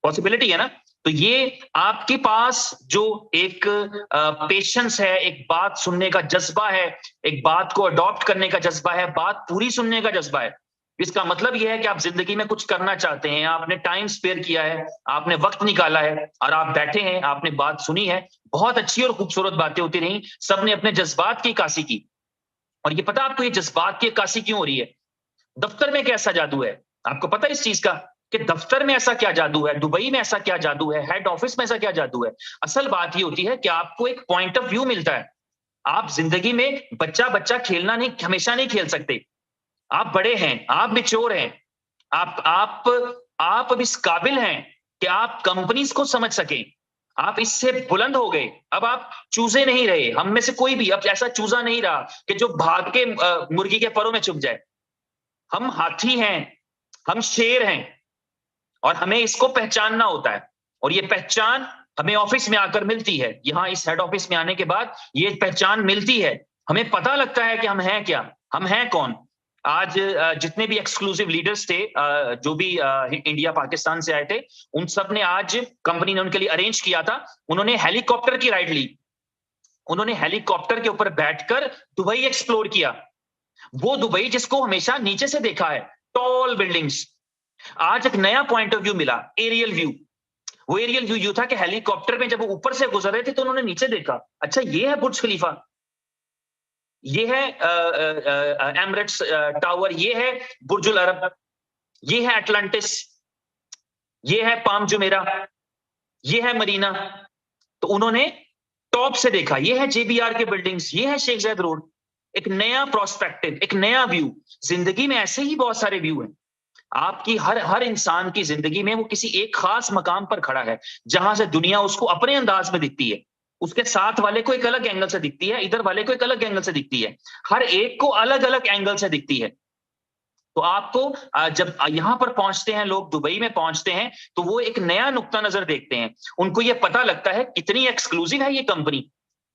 पॉसिबिलिटी है ना। तो ये आपके पास जो एक पेशेंस है, एक बात सुनने का जज्बा है, एक बात को अडॉप्ट करने का जज्बा है, बात पूरी सुनने का जज्बा है। इसका मतलब यह है कि आप जिंदगी में कुछ करना चाहते हैं, आपने टाइम स्पेयर किया है, आपने वक्त निकाला है और आप बैठे हैं, आपने बात सुनी है, बहुत अच्छी और खूबसूरत बातें होती रही, सबने अपने जज्बात की अक्कासी की। और ये पता आपको ये जज्बात की अक्कासी क्यों हो रही है? दफ्तर में कैसा जादू है, आपको पता है इस चीज का कि दफ्तर में ऐसा क्या जादू है, दुबई में ऐसा क्या जादू है, हेड ऑफिस में ऐसा क्या जादू है? असल बात ये होती है कि आपको एक पॉइंट ऑफ व्यू मिलता है। आप जिंदगी में बच्चा बच्चा खेलना नहीं, हमेशा नहीं खेल सकते। आप बड़े हैं, आप मैच्योर हैं, आप अब इस काबिल हैं कि आप कंपनीज को समझ सकें, आप इससे बुलंद हो गए। अब आप चूजे नहीं रहे, हम में से कोई भी अब ऐसा चूजा नहीं रहा कि जो भाग के मुर्गी के परों में छुप जाए। हम हाथी हैं, हम शेर हैं और हमें इसको पहचानना होता है। और ये पहचान हमें ऑफिस में आकर मिलती है, यहां इस हेड ऑफिस में आने के बाद ये पहचान मिलती है, हमें पता लगता है कि हम हैं क्या, हम हैं कौन। आज जितने भी एक्सक्लूसिव लीडर्स थे जो भी इंडिया पाकिस्तान से आए थे, उन सब ने आज कंपनी ने उनके लिए अरेंज किया था, उन्होंने हेलीकॉप्टर की राइड ली, उन्होंने हेलीकॉप्टर के ऊपर बैठकर दुबई एक्सप्लोर किया। वो दुबई जिसको हमेशा नीचे से देखा है, टॉल बिल्डिंग्स, आज एक नया पॉइंट ऑफ व्यू मिला, एरियल व्यू। वो एरियल व्यू था कि हेलीकॉप्टर में जब वो ऊपर से गुजर रहे थे तो उन्होंने नीचे देखा, अच्छा ये है बुर्ज खलीफा, ये है एमिरेट्स टावर, ये है बुर्जुल अरब, ये है अटलांटिस, ये है पाम जुमेरा, ये है मरीना। तो उन्होंने टॉप से देखा, ये है JBR के बिल्डिंग्स, ये है शेख जायद रोड। एक नया प्रोस्पेक्टिव, एक नया व्यू। जिंदगी में ऐसे ही बहुत सारे व्यू हैं। आपकी हर इंसान की जिंदगी में वो किसी एक खास मकाम पर खड़ा है जहां से दुनिया उसको अपने अंदाज में दिखती है, उसके साथ वाले को एक अलग एंगल से दिखती है, इधर वाले को एक अलग एंगल से दिखती है, हर एक को अलग अलग एंगल से दिखती है। तो आपको जब यहाँ पर पहुंचते हैं लोग, दुबई में पहुंचते हैं, तो वो एक नया नुक्ता नजर देखते हैं। उनको ये पता लगता है कितनी एक्सक्लूसिव है ये कंपनी,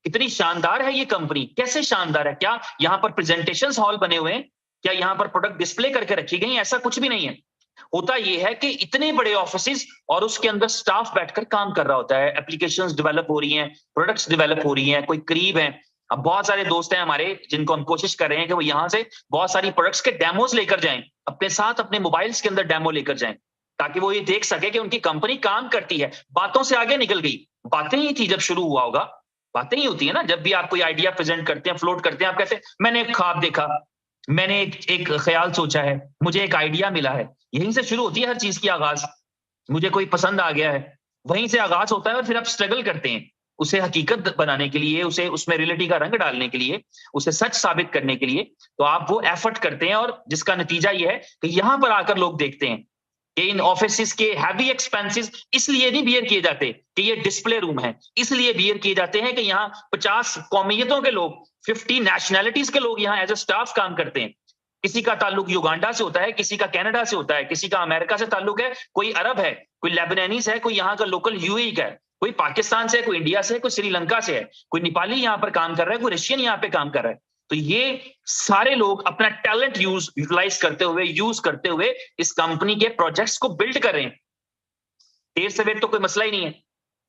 कितनी शानदार है ये कंपनी। कैसे शानदार है? क्या यहाँ पर प्रेजेंटेशंस हॉल बने हुए हैं? क्या यहाँ पर प्रोडक्ट डिस्प्ले करके रखी गई? ऐसा कुछ भी नहीं है। होता यह है कि इतने बड़े ऑफिसेस और उसके अंदर स्टाफ बैठकर काम कर रहा होता है, एप्लीकेशंस डेवलप हो रही हैं, प्रोडक्ट्स डेवलप हो रही हैं, कोई करीब है। अब बहुत सारे दोस्त हैं हमारे जिनको हम कोशिश कर रहे हैं कि वो यहाँ से बहुत सारी प्रोडक्ट्स के डेमोज लेकर जाएं, अपने साथ अपने मोबाइल्स के अंदर डेमो लेकर जाएं, ताकि वो ये देख सके कि उनकी कंपनी काम करती है। बातों से आगे निकल गई, बातें ही थी जब शुरू हुआ होगा, बातें ही होती है ना। जब भी आप कोई आइडिया प्रेजेंट करते हैं, फ्लोट करते हैं, आप कहते हैं मैंने एक ख्वाब देखा, मैंने एक ख्याल सोचा है, मुझे एक आइडिया मिला है। यहीं से शुरू होती है हर चीज की आगाज। मुझे कोई पसंद आ गया है, वहीं से आगाज होता है। और फिर आप स्ट्रगल करते हैं उसे हकीकत बनाने के लिए, उसे उसमें रियलिटी का रंग डालने के लिए, उसे सच साबित करने के लिए। तो आप वो एफर्ट करते हैं और जिसका नतीजा ये है कि यहां पर आकर लोग देखते हैं कि इन ऑफिस के हैवी एक्सपेंसेस इसलिए नहीं बियर किए जाते कि ये डिस्प्ले रूम है, इसलिए बियर किए जाते हैं कि यहाँ 50 कौमियतों के लोग, 50 नेशनैलिटीज के लोग यहाँ एज ए स्टाफ काम करते हैं। किसी का ताल्लुक युगांडा से होता है, किसी का कनाडा से होता है, किसी का अमेरिका से ताल्लुक है, कोई अरब है, कोई लेबनानीज है, कोई यहाँ का लोकल यूएई का है, कोई पाकिस्तान से है, कोई इंडिया से है, कोई श्रीलंका से है, कोई नेपाली यहाँ पर काम कर रहा है, कोई रशियन यहाँ पे काम कर रहा है। तो ये सारे लोग अपना टैलेंट यूटिलाइज करते हुए, यूज करते हुए इस कंपनी के प्रोजेक्ट्स को बिल्ड कर रहे हैं। देर सवेर तो कोई मसला ही नहीं है।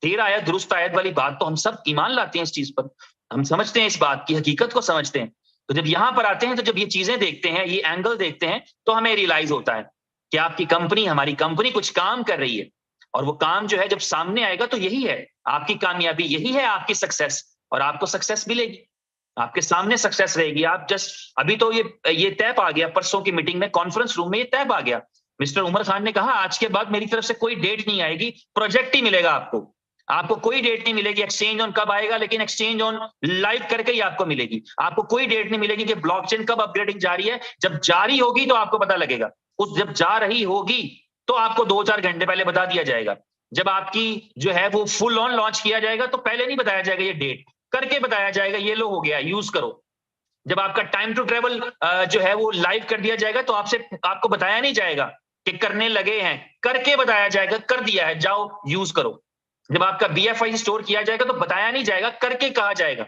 देर आयत दुरुस्त आयत वाली बात तो हम सब ईमान लाते हैं इस चीज पर, हम समझते हैं इस बात की हकीकत को समझते हैं। तो जब यहां पर आते हैं, तो जब ये चीजें देखते हैं, ये एंगल देखते हैं, तो हमें रियलाइज होता है कि आपकी कंपनी, हमारी कंपनी कुछ काम कर रही है। और वो काम जो है जब सामने आएगा तो यही है आपकी कामयाबी, यही है आपकी सक्सेस। और आपको सक्सेस मिलेगी, आपके सामने सक्सेस रहेगी। आप जस्ट अभी तो ये तय आ गया, परसों की मीटिंग में, कॉन्फ्रेंस रूम में ये तय आ गया। मिस्टर उमर खान ने कहा आज के बाद मेरी तरफ से कोई डेट नहीं आएगी, प्रोजेक्ट ही मिलेगा आपको। आपको कोई डेट नहीं मिलेगी एक्सचेंज ऑन कब आएगा, लेकिन एक्सचेंज ऑन लाइव करके ही आपको मिलेगी। आपको कोई डेट नहीं मिलेगी कि ब्लॉकचेन कब अपग्रेडिंग जारी है। जब जारी होगी तो आपको पता लगेगा, उस जब जा रही होगी तो आपको 2-4 घंटे पहले बता दिया जाएगा। जब आपकी जो है वो फुल ऑन लॉन्च किया जाएगा तो पहले नहीं बताया जाएगा, ये डेट करके बताया जाएगा, ये लो हो गया, यूज करो। जब आपका टाइम टू ट्रेवल जो है वो लाइव कर दिया जाएगा तो आपको बताया नहीं जाएगा कि करने लगे हैं, करके बताया जाएगा, कर दिया है, जाओ यूज करो। जब आपका BFI स्टोर किया जाएगा तो बताया नहीं जाएगा, करके कहा जाएगा।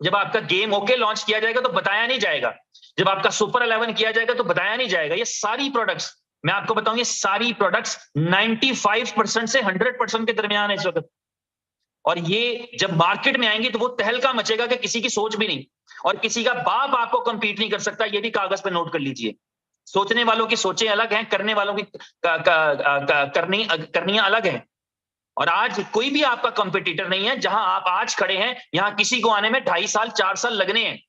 जब आपका गेम ओके लॉन्च किया जाएगा तो बताया नहीं जाएगा। जब आपका सुपर 11 किया जाएगा तो बताया नहीं जाएगा। ये सारी प्रोडक्ट्स मैं आपको बताऊं, ये सारी प्रोडक्ट्स 95% से 100% के दरमियान है इस वक्त। और ये जब मार्केट में आएंगी तो वो तहलका मचेगा कि किसी की सोच भी नहीं, और किसी का बाप आपको कंपीट नहीं कर सकता। ये भी कागज पे नोट कर लीजिए। सोचने वालों की सोचें अलग हैं, करने वालों की करनियां अलग हैं। और आज कोई भी आपका कंपटीटर नहीं है। जहां आप आज खड़े हैं, यहां किसी को आने में 2.5 साल 4 साल लगने हैं।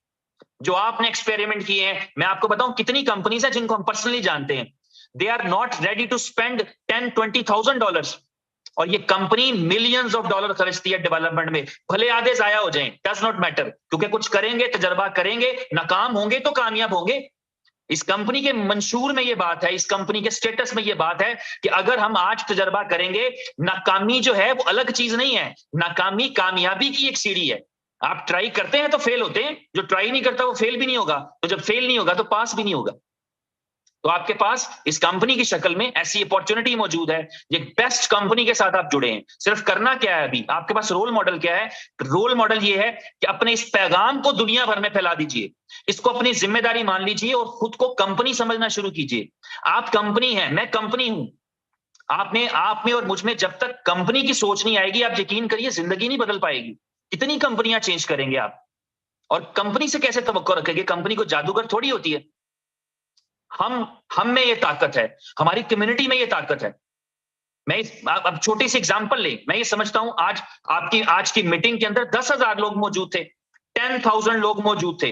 जो आपने एक्सपेरिमेंट किए हैं, मैं आपको बताऊं कितनी कंपनीज हैं जिनको हम पर्सनली जानते हैं, they are not ready to spend $10,000-20,000 और ये कंपनी मिलियंस ऑफ डॉलर खर्चती है डेवलपमेंट में। भले आधे जाया हो जाएं, डज नॉट मैटर, क्योंकि कुछ करेंगे, तजर्बा करेंगे, नाकाम होंगे तो कामयाब होंगे। इस कंपनी के मंशूर में ये बात है, इस कंपनी के स्टेटस में ये बात है कि अगर हम आज तजर्बा करेंगे, नाकामी जो है वो अलग चीज नहीं है, नाकामी कामयाबी की एक सीढ़ी है। आप ट्राई करते हैं तो फेल होते हैं, जो ट्राई नहीं करता वो फेल भी नहीं होगा, तो जब फेल नहीं होगा तो पास भी नहीं होगा। तो आपके पास इस कंपनी की शक्ल में ऐसी अपॉर्चुनिटी मौजूद है, एक बेस्ट कंपनी के साथ आप जुड़े हैं। सिर्फ करना क्या है, अभी आपके पास रोल मॉडल क्या है? रोल मॉडल ये है कि अपने इस पैगाम को दुनिया भर में फैला दीजिए, इसको अपनी जिम्मेदारी मान लीजिए और खुद को कंपनी समझना शुरू कीजिए। आप कंपनी हैं, मैं कंपनी हूं। आप में और मुझ में जब तक कंपनी की सोच नहीं आएगी, आप यकीन करिए जिंदगी नहीं बदल पाएगी। कितनी कंपनियां चेंज करेंगे आप, और कंपनी से कैसे तवक्को रखेंगे? कंपनी को जादूगर थोड़ी होती है। हम में ये ताकत है, हमारी कम्युनिटी में ये ताकत है। मैं अब छोटी सी एग्जांपल ले, मैं ये समझता हूं आज की मीटिंग के अंदर 10,000 लोग मौजूद थे, 10,000 लोग मौजूद थे।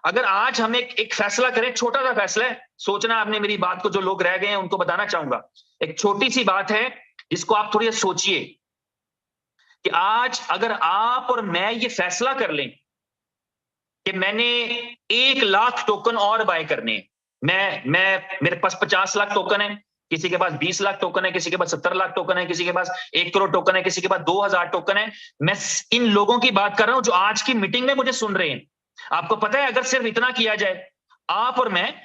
अगर आज हम एक फैसला करें, छोटा सा फैसला है, सोचना आपने मेरी बात को, जो लोग रह गए हैं उनको बताना चाहूंगा। एक छोटी सी बात है जिसको आप थोड़ी सोचिए कि आज अगर आप और मैं ये फैसला कर लें कि मैंने 1 लाख टोकन और बाय करने हैं, मेरे पास 50 लाख टोकन है, किसी के पास 20 लाख टोकन है, किसी के पास 70 लाख टोकन है, किसी के पास 1 करोड़ टोकन है, किसी के पास 2,000 टोकन है। मैं इन लोगों की बात कर रहा हूं जो आज की मीटिंग में मुझे सुन रहे हैं। आपको पता है अगर सिर्फ इतना किया जाए, आप और मैं,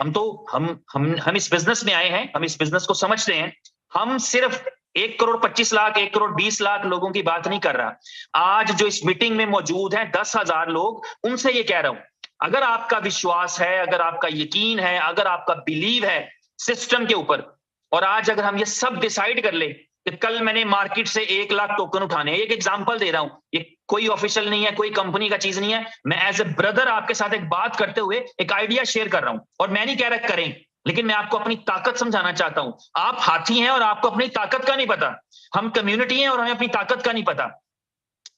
हम इस बिजनेस में आए हैं, हम इस बिजनेस को समझते हैं। हम सिर्फ 1 करोड़ 25 लाख, 1 करोड़ 20 लाख लोगों की बात नहीं कर रहा। आज जो इस मीटिंग में मौजूद हैं 10,000 लोग, उनसे ये कह रहा हूं, अगर आपका विश्वास है, अगर आपका यकीन है, अगर आपका बिलीव है सिस्टम के ऊपर, और आज अगर हम ये सब डिसाइड कर ले कि कल मैंने मार्केट से 1 लाख टोकन उठाने, एक एग्जांपल दे रहा हूं, ये कोई ऑफिशियल नहीं है, कोई कंपनी का चीज नहीं है, मैं एज ए ब्रदर आपके साथ एक बात करते हुए एक आइडिया शेयर कर रहा हूं, और मैं नहीं कह रहा करें, लेकिन मैं आपको अपनी ताकत समझाना चाहता हूं। आप हाथी हैं और आपको अपनी ताकत का नहीं पता, हम कम्युनिटी हैं और हमें अपनी ताकत का नहीं पता।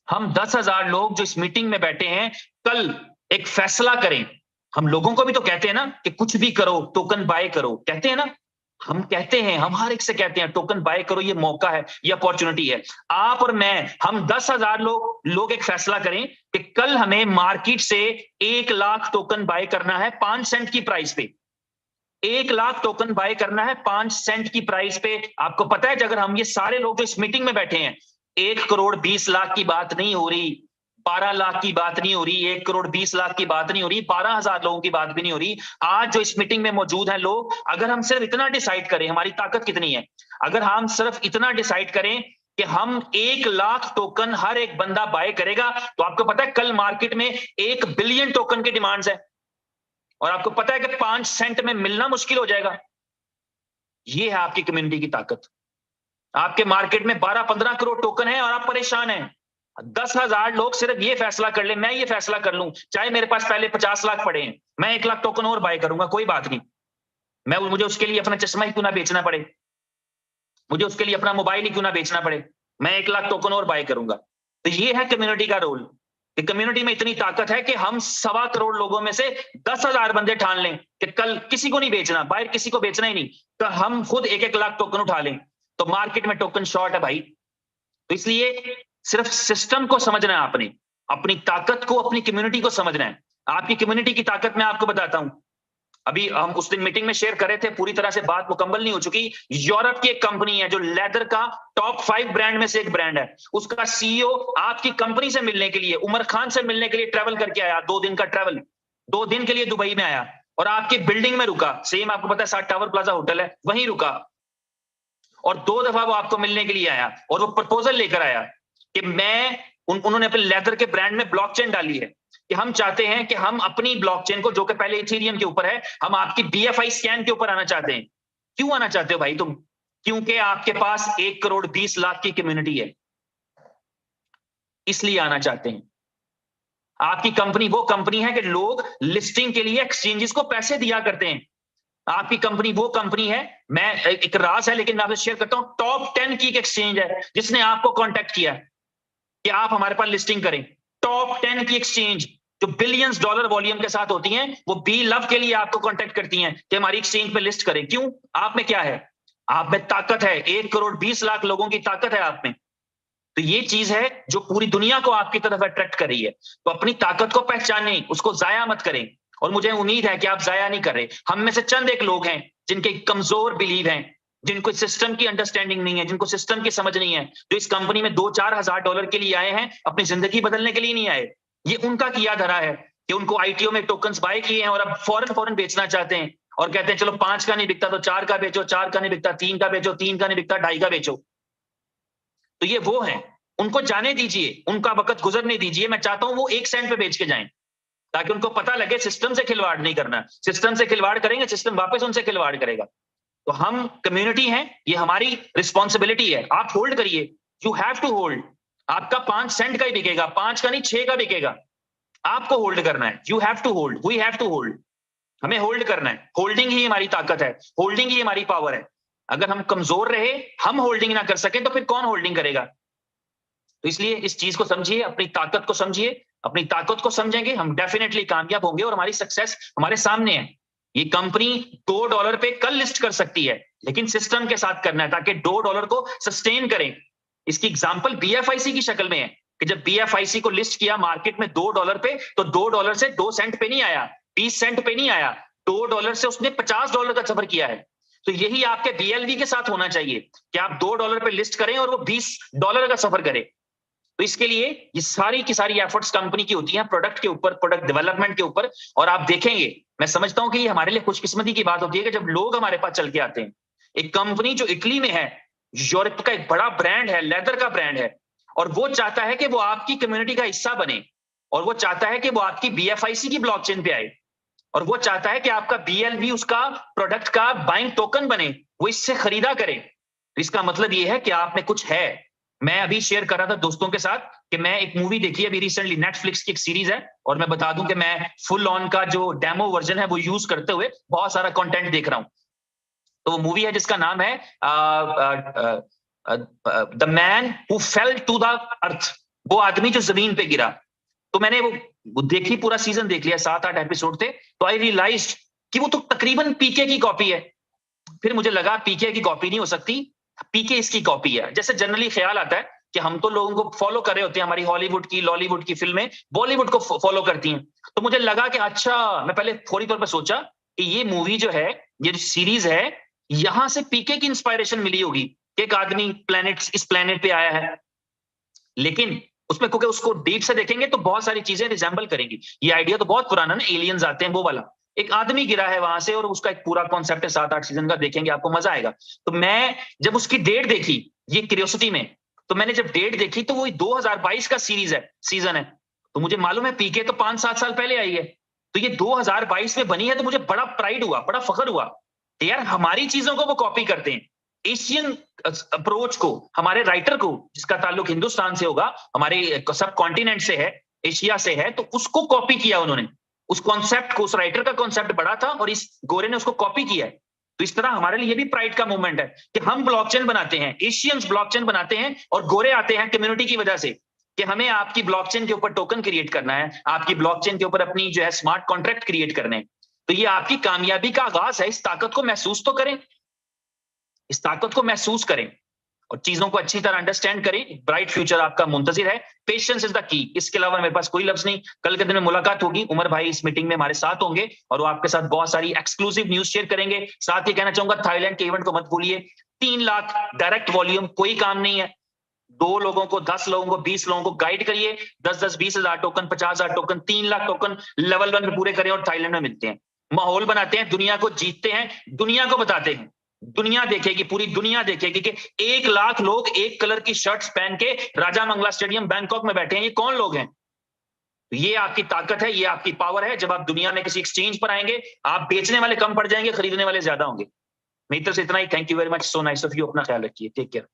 हम 10,000 लोग जो इस मीटिंग में बैठे हैं, कल एक फैसला करें। हम लोगों को भी तो कहते हैं ना कि कुछ भी करो, टोकन बाय करो, कहते हैं ना, हम कहते हैं, हम हर एक से कहते हैं टोकन बाय करो, ये मौका है, ये अपॉर्चुनिटी है। आप और मैं, हम 10,000 लोग एक फैसला करें कि कल हमें मार्केट से 1 लाख टोकन बाय करना है 5 सेंट की प्राइस पे। 1 लाख टोकन बाय करना है 5 सेंट की प्राइस पे। आपको पता है कि अगर हम ये सारे लोग जो इस मीटिंग में बैठे हैं, 1 करोड़ 20 लाख की बात नहीं हो रही, 12 लाख की बात नहीं हो रही, 1 करोड़ 20 लाख की बात नहीं हो रही, 12,000 लोगों की बात भी नहीं हो रही। आज जो इस मीटिंग में मौजूद हैं लोग, अगर हम सिर्फ इतना डिसाइड करें, हमारी ताकत कितनी है, अगर हम सिर्फ इतना डिसाइड करें कि हम 1 लाख टोकन हर एक बंदा बाय करेगा, तो आपको पता है कल मार्केट में 1 बिलियन टोकन की डिमांड्स है, और आपको पता है कि 5 सेंट में मिलना मुश्किल हो जाएगा। ये है आपकी कम्युनिटी की ताकत। आपके मार्केट में 12-15 करोड़ टोकन है और आप परेशान हैं। 10,000 लोग सिर्फ ये फैसला कर ले, मैं ये फैसला कर लूं, चाहे मेरे पास पहले 50 लाख पड़े हैं, मैं 1 लाख टोकन और बाय करूंगा, कोई बात नहीं। मुझे उसके लिए अपना चश्मा ही क्यों ना बेचना पड़े, मुझे उसके लिए अपना मोबाइल ही क्यों ना बेचना पड़े, मैं 1 लाख टोकन और बाय करूंगा। तो ये है कम्युनिटी का रोल। कम्युनिटी में इतनी ताकत है कि हम 1.25 करोड़ लोगों में से 10,000 बंदे ठान लें कि कल किसी को नहीं बेचना, बाहर किसी को बेचना ही नहीं, तो हम खुद 1-1 लाख टोकन उठा लें, तो मार्केट में टोकन शॉर्ट है भाई। तो इसलिए सिर्फ सिस्टम को समझना है, आपने अपनी ताकत को, अपनी कम्युनिटी को समझना है। आपकी कम्युनिटी की ताकत मैं आपको बताता हूं। अभी हम उस दिन मीटिंग में शेयर कर रहे थे, पूरी तरह से बात मुकम्मल नहीं हो चुकी। यूरोप की एक कंपनी है जो लेदर का टॉप 5 ब्रांड में से एक ब्रांड है, उसका सीईओ आपकी कंपनी से मिलने के लिए, उमर खान से मिलने के लिए ट्रैवल करके आया, 2 दिन का ट्रैवल, 2 दिन के लिए दुबई में आया और आपकी बिल्डिंग में रुका। सेम आपको पता है 60 टावर प्लाजा होटल है, वहीं रुका, और 2 दफा वो आपको मिलने के लिए आया और वो प्रपोजल लेकर आया कि उन्होंने अपने लेदर के ब्रांड में ब्लॉकचेन डाली है कि हम चाहते हैं कि हम अपनी ब्लॉकचेन को, जो कि पहले इथेरियम के ऊपर है, हम आपकी BFI स्कैन के ऊपर आना चाहते हैं। क्यों आना चाहते हो भाई तुम? क्योंकि आपके पास 1 करोड़ 20 लाख की कम्युनिटी है, इसलिए आना चाहते हैं। आपकी कंपनी वो कंपनी है कि लोग लिस्टिंग के लिए एक्सचेंजेस को पैसे दिया करते हैं। आपकी कंपनी वो कंपनी है, मैं एक राज है लेकिन मैं आपसे शेयर करता हूं, टॉप 10 की एक एक्सचेंज है जिसने आपको कांटेक्ट किया कि आप हमारे पास लिस्टिंग करें। टॉप 10 की एक्सचेंज जो बिलियंस डॉलर वॉल्यूम के साथ होती हैं, वो बी लव के लिए आपको कांटेक्ट करती हैं कि हमारी एक्सचेंज पे लिस्ट करें। क्यों? आप में क्या है? आप में ताकत है, 1 करोड़ 20 लाख लोगों की ताकत है आप में। तो ये चीज है जो पूरी दुनिया को आपकी तरफ अट्रैक्ट कर रही है। तो अपनी ताकत को पहचानें, उसको जाया मत करें, और मुझे उम्मीद है कि आप जाया नहीं कर रहे। हम में से चंद एक लोग हैं जिनके कमजोर बिलीव हैं, जिनको सिस्टम की अंडरस्टैंडिंग नहीं है, जिनको सिस्टम की समझ नहीं है, जो इस कंपनी में 2-4 हजार डॉलर के लिए आए हैं, अपनी जिंदगी बदलने के लिए नहीं आए। ये उनका किया धरा है कि उनको ITO में टोकन्स बाय किए हैं और अब फौरन बेचना चाहते हैं और कहते हैं चलो 5 का नहीं बिकता तो 4 का बेचो, 4 का नहीं बिकता 3 का बेचो, 3 का नहीं बिकता 2.5 का बेचो। तो ये वो हैं, उनको जाने दीजिए, उनका वक्त गुजरने दीजिए। मैं चाहता हूं वो 1 सेंट पे बेच के जाएं ताकि उनको पता लगे सिस्टम से खिलवाड़ नहीं करना। सिस्टम से खिलवाड़ करेंगे, सिस्टम वापस उनसे खिलवाड़ करेगा। तो हम कम्युनिटी हैं, ये हमारी रिस्पॉन्सिबिलिटी है। आप होल्ड करिए, यू हैव टू होल्ड। आपका 5 सेंट का ही बिकेगा, 5 का नहीं 6 का बिकेगा। आपको होल्ड करना है, you have to hold, we have to hold. हमें होल्ड करना है, होल्डिंग ही हमारी ताकत है, होल्डिंग ही हमारी पावर है। अगर हम कमजोर रहे, हम होल्डिंग ना कर सके तो फिर कौन होल्डिंग करेगा? तो इसलिए इस चीज को समझिए, अपनी ताकत को समझिए। अपनी ताकत को समझेंगे, हम डेफिनेटली कामयाब होंगे और हमारी सक्सेस हमारे सामने है। ये कंपनी $2 पे कल लिस्ट कर सकती है, लेकिन सिस्टम के साथ करना है ताकि $2 को सस्टेन करें। इसकी एग्जांपल BFIC की शक्ल में है कि जब BFIC को लिस्ट किया मार्केट में $2 पे, तो $2 से 2 सेंट पे नहीं आया, 20 सेंट पे नहीं आया, $2 से उसने $50 का सफर किया है। तो यही आपके BLV के साथ होना चाहिए कि आप $2 पे लिस्ट करें और वो $20 का सफर करे। तो इसके लिए ये सारी की सारी एफर्ट्स कंपनी की होती हैं प्रोडक्ट के ऊपर, प्रोडक्ट डेवलपमेंट के ऊपर। और आप देखेंगे, मैं समझता हूं कि ये हमारे लिए खुशकिस्मती की बात होती है कि जब लोग हमारे पास चल के आते हैं। एक कंपनी जो इटली में है, यूरोप का एक बड़ा ब्रांड है, लेदर का ब्रांड है, और वो चाहता है कि वो आपकी कम्युनिटी का हिस्सा बने, और वो चाहता है कि वो आपकी BFIC की ब्लॉकचेन पे आए, और वो चाहता है कि आपका BLV उसका प्रोडक्ट का बाइंग टोकन बने, वो इससे खरीदा करे। इसका मतलब ये है कि आप में कुछ है। मैं अभी शेयर कर रहा था दोस्तों के साथ कि मैं एक मूवी देखी है अभी रिसेंटली, नेटफ्लिक्स की एक सीरीज है, और मैं बता दूं कि मैं फुल ऑन का जो डेमो वर्जन है वो यूज करते हुए बहुत सारा कंटेंट देख रहा हूं। तो वो मूवी है जिसका नाम है the man who fell to the earth, वो आदमी जो जमीन पे गिरा। तो मैंने वो देखी, पूरा सीजन देख लिया, 7-8 एपिसोड थे। तो आई रियलाइज्ड कि वो तो तकरीबन पीके की कॉपी है। फिर मुझे लगा पीके की कॉपी नहीं हो सकती, पीके इसकी कॉपी है। जैसे जनरली ख्याल आता है कि हम तो लोगों को फॉलो कर रहे होते हैं, हमारी हॉलीवुड की, लॉलीवुड की फिल्में बॉलीवुड को फॉलो करती हैं। तो मुझे लगा कि अच्छा, मैं पहले फौरी तौर पर सोचा कि ये मूवी जो है, ये जो सीरीज है, यहां से पीके की इंस्पायरेशन मिली होगी कि एक आदमी इस प्लेनेट पे आया है। लेकिन उसमें क्योंकि उसको डीप से देखेंगे तो बहुत सारी चीजें रिजेंबल करेंगी। ये आइडिया तो बहुत पुराना ना, एलियंस आते हैं वो वाला, एक आदमी गिरा है वहां से और उसका एक पूरा कॉन्सेप्ट है, 7-8 सीजन का, देखेंगे आपको मजा आएगा। तो मैं जब उसकी डेट देखी ये क्यूरियोसिटी में, तो मैंने जब डेट देखी तो वो 2022 का सीजन है। तो मुझे मालूम है पीके तो 5-7 साल पहले आई है, तो ये 2022 में बनी है। तो मुझे बड़ा प्राइड हुआ, बड़ा फख्र हुआ कि यार हमारी चीजों को वो कॉपी करते हैं। एशियन अप्रोच को, हमारे राइटर को जिसका ताल्लुक हिंदुस्तान से होगा, हमारे सब कॉन्टिनेंट से है, एशिया से है, तो उसको कॉपी किया उन्होंने। उस कॉन्सेप्ट को, उस राइटर का कॉन्सेप्ट बड़ा था और इस गोरे ने उसको कॉपी किया है। तो इस तरह हमारे लिए भी प्राइड का मूवमेंट है कि हम ब्लॉकचेन बनाते हैं, एशियंस ब्लॉकचेन बनाते हैं, और गोरे आते हैं कम्युनिटी की वजह से कि हमें आपकी ब्लॉकचेन के ऊपर टोकन क्रिएट करना है, आपकी ब्लॉकचेन के ऊपर अपनी जो है स्मार्ट कॉन्ट्रैक्ट क्रिएट करने हैं। तो ये आपकी कामयाबी का आगाज है। इस ताकत को महसूस तो करें, इस ताकत को महसूस करें और चीजों को अच्छी तरह अंडरस्टैंड करें। ब्राइट फ्यूचर आपका मुंतजिर है। Patience is the key. इसके अलावा मेरे पास कोई लफ्ज नहीं। कल के दिन में मुलाकात होगी, उमर भाई इस मीटिंग में हमारे साथ होंगे और वो आपके साथ बहुत सारी एक्सक्लूसिव न्यूज शेयर करेंगे। साथ ही कहना चाहूंगा थाईलैंड के इवेंट को मत भूलिए। 3 लाख डायरेक्ट वॉल्यूम, कोई काम नहीं है। 2 लोगों को, 10 लोगों को, 20 लोगों को गाइड करिए। 10-10, 20,000 token, 50,000 token, 3 lakh token level 1 में पूरे करें और थाईलैंड में मिलते हैं। माहौल बनाते हैं, दुनिया को जीतते हैं, दुनिया को बताते हैं। दुनिया देखेगी, पूरी दुनिया देखेगी कि 1 लाख लोग एक कलर की शर्ट्स पहन के राजा मंगला स्टेडियम बैंकॉक में बैठे हैं। ये कौन लोग हैं? ये आपकी ताकत है, ये आपकी पावर है। जब आप दुनिया में किसी एक्सचेंज पर आएंगे, आप बेचने वाले कम पड़ जाएंगे, खरीदने वाले ज्यादा होंगे। मेरी तरफ से इतना ही। Thank you very much. So nice of you. अपना ख्याल रखिए। Take care.